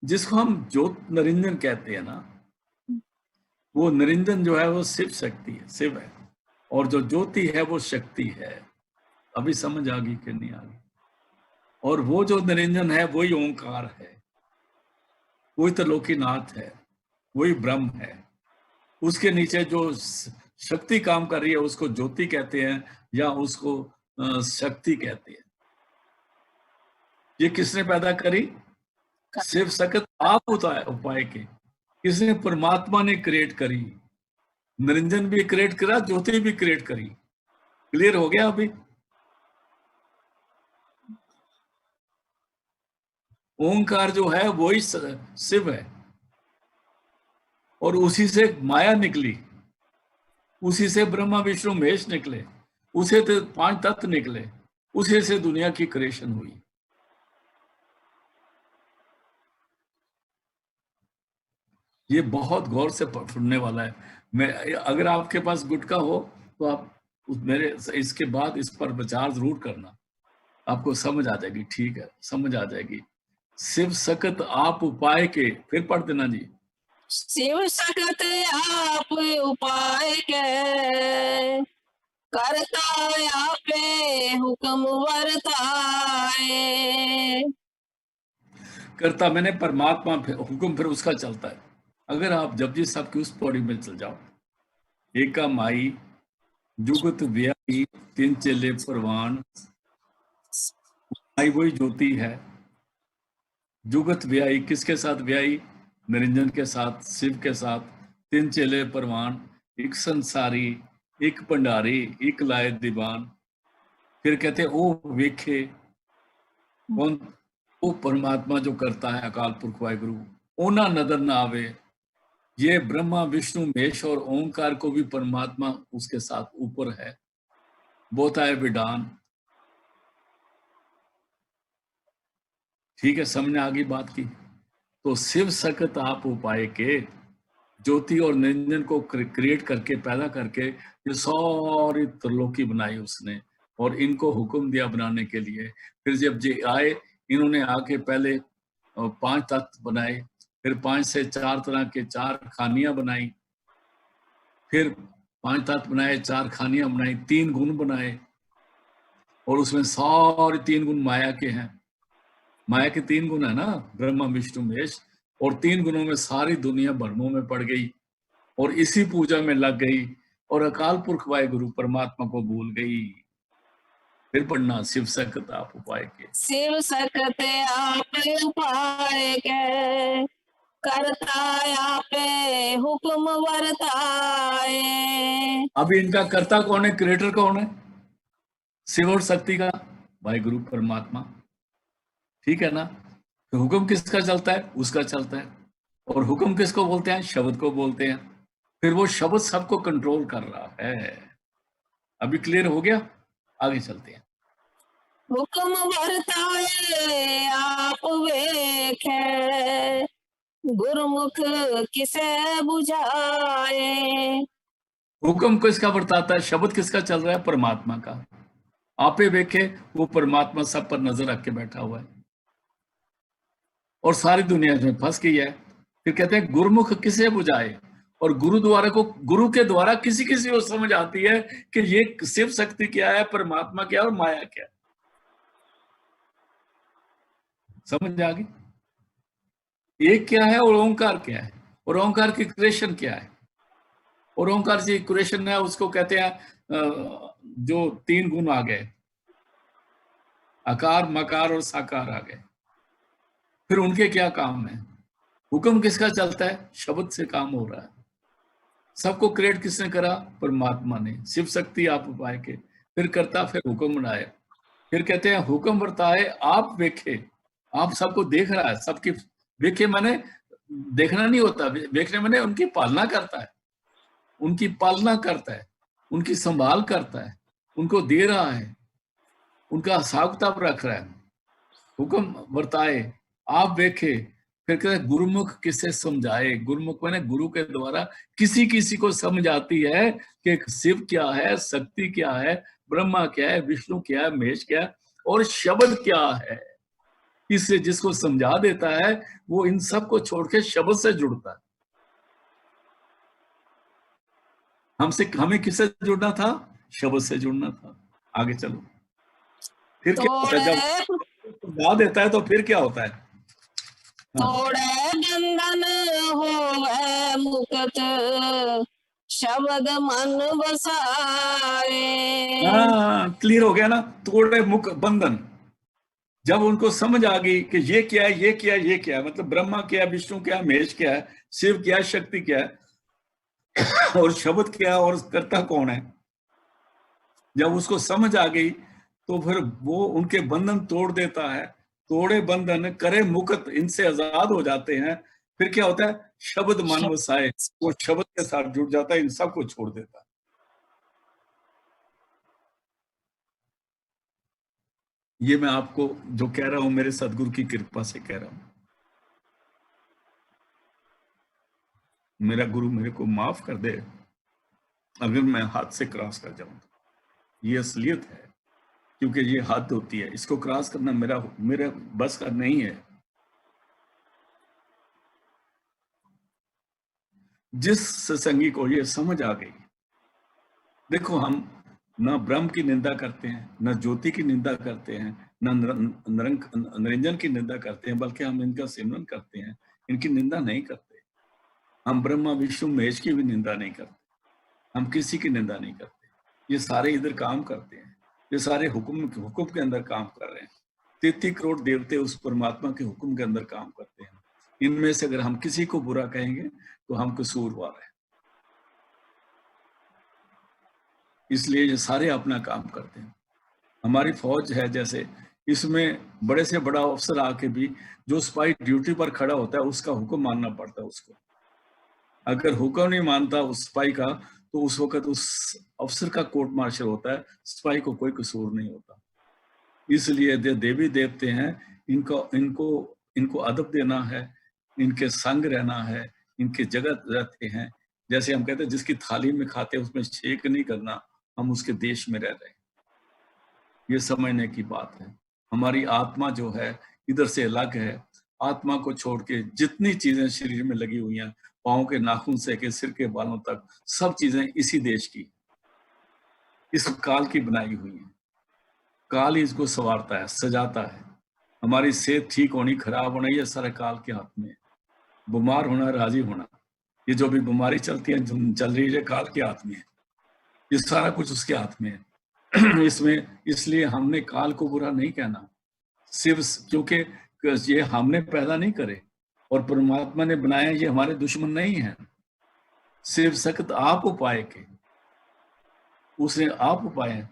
जिसको हम ज्योत निरंजन कहते हैं ना, वो निरंजन जो है वो शिव शक्ति है, शिव है। और जो ज्योति है वो शक्ति है। अभी समझ आ गई कि नहीं आ गई? और वो जो निरंजन है वही ओंकार है, वही त्रिलोकीनाथ है, वही ब्रह्म है। उसके नीचे जो शक्ति काम कर रही है उसको ज्योति कहते हैं या उसको शक्ति कहते हैं। ये किसने पैदा करी? शिव शक्ति आप उपाय के। किसने? परमात्मा ने क्रिएट करी। निरंजन भी क्रिएट करा, ज्योति भी क्रिएट करी। क्लियर हो गया? अभी ओंकार जो है वही शिव है और उसी से माया निकली, उसी से ब्रह्मा विष्णु महेश निकले, उसे तो 5 तत्व निकले, उसी से दुनिया की क्रिएशन हुई। ये बहुत गौर से सुनने वाला है। मैं, अगर आपके पास गुटका हो तो आप मेरे इसके बाद इस पर विचार जरूर करना, आपको समझ आ जाएगी। ठीक है, समझ आ जाएगी। शिव शक्त आप उपाय के, फिर पढ़ देना जी। शिव शक्त आप उपाय के करता आपे हुक्म वर्ताए। करता मैंने परमात्मा, हुक्म फिर उसका चलता है। अगर आप जपजी साहब की उस पौड़ी में चल जाओ, एका माई जुगत व्याई 3 चेले परवान। माई वही ज्योति है, जुगत व्याई किसके साथ व्याई? निरंजन के साथ, शिव के साथ। 3 चेले परवान, एक संसारी, एक भंडारी, एक लाए दीवान। फिर कहते ओ वेखे, कौन? वो परमात्मा जो करता है, अकाल पुरख वाहिगुरु। ओना नजर ना आवे। ये ब्रह्मा विष्णु महेश और ओंकार को भी परमात्मा उसके साथ ऊपर है। बोता है विडान। ठीक है, समझ आ गई बात की। तो शिव सकत आप उपाय के, ज्योति और निरंजन को क्रिएट करके, पैदा करके ये सारी त्रिलोकी बनाई उसने, और इनको हुक्म दिया बनाने के लिए। फिर जब ये आए, इन्होंने आके पहले 5 तत्व बनाए, फिर 5 से 4 तरह के 4 खानियां बनाई, फिर 5 तत्व बनाए, 4 खानियां बनाई, 3 गुण बनाए, और उसमें सारे 3 गुण माया के हैं। माया के 3 गुण है ना, ब्रह्मा विष्णु महेश, और 3 गुणों में सारी दुनिया भ्रमों में पड़ गई और इसी पूजा में लग गई, और अकाल पुरख वाहे गुरु परमात्मा को भूल गई। फिर पढ़ना, शिव सकत आप उपाय के। शिव सकत आप उपाय के, करता आपे हुक्म वर्ताए। अब इनका कर्ता कौन है, क्रिएटर कौन है? शिव और शक्ति का वाहे गुरु परमात्मा, ठीक है ना। तो हुक्म किसका चलता है? उसका चलता है। और हुक्म किसको बोलते हैं? शब्द को बोलते हैं। फिर वो शब्द सबको कंट्रोल कर रहा है। अभी क्लियर हो गया? आगे चलते हैं। हुक्म वर्ताए आप वेखे, गुरुमुख किसे बुझाए। हुक्म किसका बरताता है? शब्द किसका चल रहा है? परमात्मा का। आपे देखे, वो परमात्मा सब पर नजर रख के बैठा हुआ है और सारी दुनिया में फंस गई है। फिर कहते हैं गुरुमुख किसे बुझाए, और गुरु द्वारा को, गुरु के द्वारा किसी किसी को समझ आती है कि ये शिव शक्ति क्या है, परमात्मा क्या है और माया क्या है। समझ आ गई? एक क्या है और ओंकार क्या है, और ओंकार की क्रिएशन क्या है। और ओंकार जी क्रिएशन है, उसको कहते हैं जो 3 गुण आ गए, आकार मकार और साकार आ गए। फिर उनके क्या काम है? हुक्म किसका चलता है? शब्द से काम हो रहा है। सबको क्रिएट किसने करा? परमात्मा ने। शिव शक्ति आप उपाय के, फिर करता, फिर हुक्म बनाए। फिर कहते हैं हुक्म वर्ताए आप वेखे, आप सबको देख रहा है, सबकी वेखे माने देखना नहीं होता, देखने माने उनकी पालना करता है, उनकी पालना करता है, उनकी संभाल करता है, उनको दे रहा है, उनका हिसाब किताब रख रहा है। हुक्म वर्ताए आप देखे, फिर कहते हैं गुरुमुख किसे समझाए। गुरुमुख माने गुरु के द्वारा किसी किसी को समझ आती है कि शिव क्या है, शक्ति क्या है, ब्रह्मा क्या है, विष्णु क्या है, महेश क्या है, और शब्द क्या है। इससे जिसको समझा देता है वो इन सब को छोड़ के शब्द से जुड़ता है। हमें किससे जुड़ना था? शब्द से जुड़ना था। आगे चलो। फिर क्या होता है जब समझा देता है तो फिर क्या होता है? तोड़े बंधन होवे मुक्त, शब्द मन बसाए। हाँ, क्लियर हो गया ना। तोड़े मुख बंधन, जब उनको समझ आ गई कि ये क्या है, ये क्या है, ये क्या है, मतलब ब्रह्मा क्या है, विष्णु क्या है, महेश क्या है, शिव क्या है, शक्ति क्या है, और शब्द क्या है, और कर्ता कौन है, जब उसको समझ आ गई तो फिर वो उनके बंधन तोड़ देता है। तोड़े बंधन करे मुक्त, इनसे आजाद हो जाते हैं। फिर क्या होता है? शब्द मन वसाए, वो शब्द के साथ जुड़ जाता है, इन सबको छोड़ देता है। ये मैं आपको जो कह रहा हूं मेरे सदगुरु की कृपा से कह रहा हूं। मेरा गुरु मेरे को माफ कर दे अगर मैं हाथ से क्रॉस कर जाऊं। ये असलियत है, क्योंकि ये हद होती है, इसको क्रॉस करना मेरा बस का नहीं है। जिस सत्संगी को ये समझ आ गई, देखो हम ना ब्रह्म की निंदा करते हैं, ना ज्योति की निंदा करते हैं, ना निरंजन की निंदा करते हैं, बल्कि हम इनका सिमरन करते हैं, इनकी निंदा नहीं करते। हम ब्रह्मा विष्णु महेश की भी निंदा नहीं करते, हम किसी की निंदा नहीं करते। ये सारे इधर काम करते हैं, ये सारे हुक्म के अंदर काम कर रहे हैं। 33 करोड़ देवते उस परमात्मा के हुक्म के अंदर काम करते हैं। इनमें से अगर हम किसी को बुरा कहेंगे तो हम कसूरवार हैं। इसलिए ये सारे अपना काम करते हैं। हमारी फौज है, जैसे इसमें बड़े से बड़ा अफसर आके भी जो सिपाही ड्यूटी पर खड़ा होता है उसका हुक्म मानना पड़ता है उसको। अगर हुक्म नहीं मानता उस सिपाही का तो उस वक्त उस अफसर का कोर्ट मार्शल होता है, सिपाही को कोई कसूर नहीं होता। इसलिए देवी देवते हैं, इनको इनको इनको अदब देना है, इनके संग रहना है, इनके जगह रहते हैं। जैसे हम कहते हैं जिसकी थाली में खाते हैं उसमें छेक नहीं करना, हम उसके देश में रह रहे हैं। ये समझने की बात है। हमारी आत्मा जो है इधर से अलग है। आत्मा को छोड़ के जितनी चीजें शरीर में लगी हुई हैं, पाँव के नाखून से के सिर के बालों तक, सब चीजें इसी देश की, इस काल की बनाई हुई हैं। काल ही इसको संवारता है, सजाता है। हमारी सेहत ठीक होनी, खराब होना, ये सारा काल के हाथ में है। बीमार होना, राजी होना, ये जो भी बीमारी चलती है, चल रही है, काल के हाथ में है। ये सारा कुछ उसके हाथ में है। इसमें इसलिए हमने काल को बुरा नहीं कहना, सिर्फ क्योंकि ये हमने पैदा नहीं करे और परमात्मा ने बनाया, ये हमारे दुश्मन नहीं है। सिर्फ सख्त आप उपाय के, उसने आप उपाय हैं,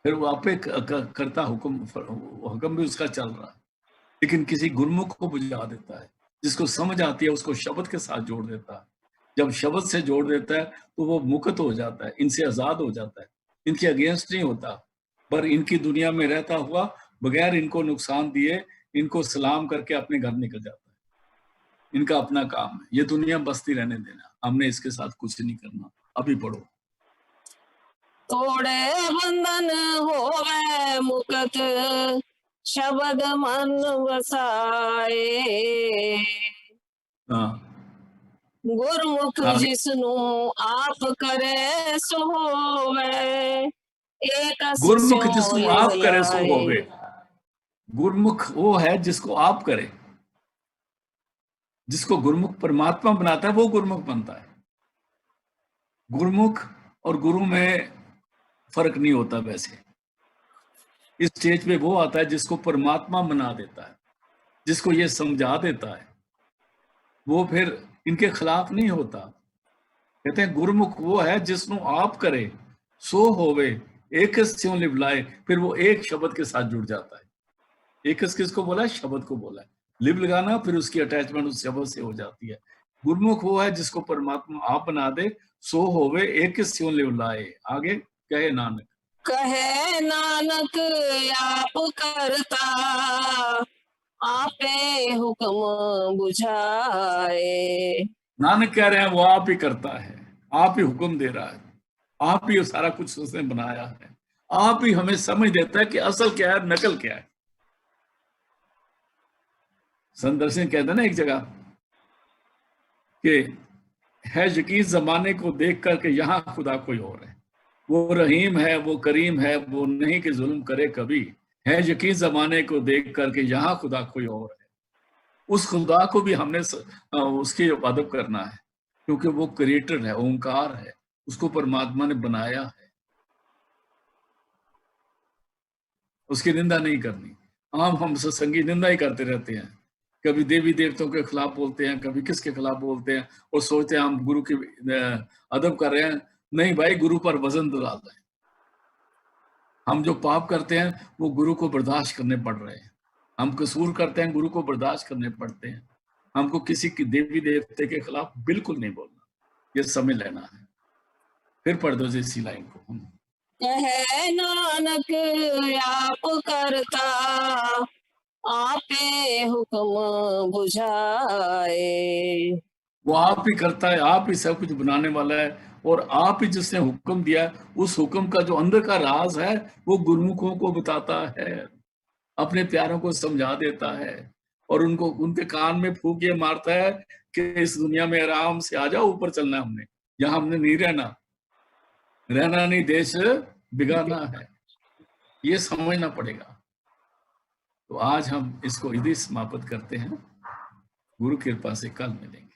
फिर वो आपे करता हुक्म भी उसका चल रहा है। लेकिन किसी गुरमुख को बुझा देता है, जिसको समझ आती है उसको शब्द के साथ जोड़ देता है। जब शब्द से जोड़ देता है तो वो मुक्त हो जाता है, इनसे आजाद हो जाता है, इनके अगेंस्ट नहीं होता, पर इनकी दुनिया में रहता हुआ बगैर इनको नुकसान दिए इनको सलाम करके अपने घर निकल जाता है। इनका अपना काम है, ये दुनिया बसती रहने देना, हमने इसके साथ कुछ नहीं करना। अभी पढ़ो। तोड़े बंधन होवे मुक्त, शब्द मन वसाए। हाँ, गुरमुख आगे। जिसनु आप करे सो होवे, एक गुरमुख सिस्यों जिसको लिव आप करे सो लाए। होवे। गुरमुख वो है जिसको आप करे, जिसको गुरमुख परमात्मा बनाता है वो गुरमुख बनता है। गुरमुख और गुरु में फर्क नहीं होता। वैसे इस स्टेज पे वो आता है जिसको परमात्मा बना देता है, जिसको ये समझा देता है, वो फिर इनके खिलाफ नहीं होता। कहते हैं गुरमुख वो है जिसनु आप करे सो होवे, एकस स्यों लिवलाए। फिर वो एक शब्द के साथ जुड़ जाता है। एकस किसको बोला है? शब्द को बोला है। लिव लगाना, फिर उसकी अटैचमेंट उस शब्द से हो जाती है। गुरमुख वो है जिसको परमात्मा आप बना दे, सो होवे एकस स्यों लिवलाए। आगे कहे नानक, कहे नानक आप करता, आपे हुक्म बुझाए। नानक कह रहे हैं वो आप ही करता है, आप ही हुक्म दे रहा है, आप ही सारा कुछ उसने बनाया है, आप ही हमें समझ देता है कि असल क्या है, नकल क्या है। संदर्शन कहते हैं ना एक जगह कि है यकीन जमाने को देख कर के यहाँ खुदा कोई और है। वो रहीम है, वो करीम है, वो नहीं कि जुल्म करे कभी। है यकीन जमाने को देख कर के यहाँ खुदा कोई और है। उस खुदा को भी हमने उसकी अदब करना है, क्योंकि वो क्रिएटर है, ओंकार है, उसको परमात्मा ने बनाया है। उसकी निंदा नहीं करनी। हम सत्संगी निंदा ही करते रहते हैं, कभी देवी देवताओं के खिलाफ बोलते हैं, कभी किसके खिलाफ बोलते हैं, और सोचते हैं हम गुरु की अदब कर रहे हैं। नहीं भाई, गुरु पर वजन डाल रहे हैं। हम जो पाप करते हैं वो गुरु को बर्दाश्त करने पड़ रहे हैं। हम कसूर करते हैं, गुरु को बर्दाश्त करने पड़ते हैं। हमको किसी की देवी देवते के खिलाफ बिल्कुल नहीं बोलना, ये समझ लेना है। फिर पढ़ दो इसी लाइन को। कहे नानक आप करता, आपे हुक्म बुझाए। वो आप ही करता है, आप ही सब कुछ बनाने वाला है, और आप ही जिसने हुक्म दिया है, उस हुक्म का जो अंदर का राज है वो गुरुमुखों को बताता है, अपने प्यारों को समझा देता है, और उनको उनके कान में फूंक ये मारता है कि इस दुनिया में आराम से आ जाओ, ऊपर चलना है हमने, यहाँ हमने नहीं रहना, रहना नहीं, देश बिगाना है। ये समझना पड़ेगा। तो आज हम इसको इधर समाप्त करते हैं। गुरु कृपा से कल मिलेंगे।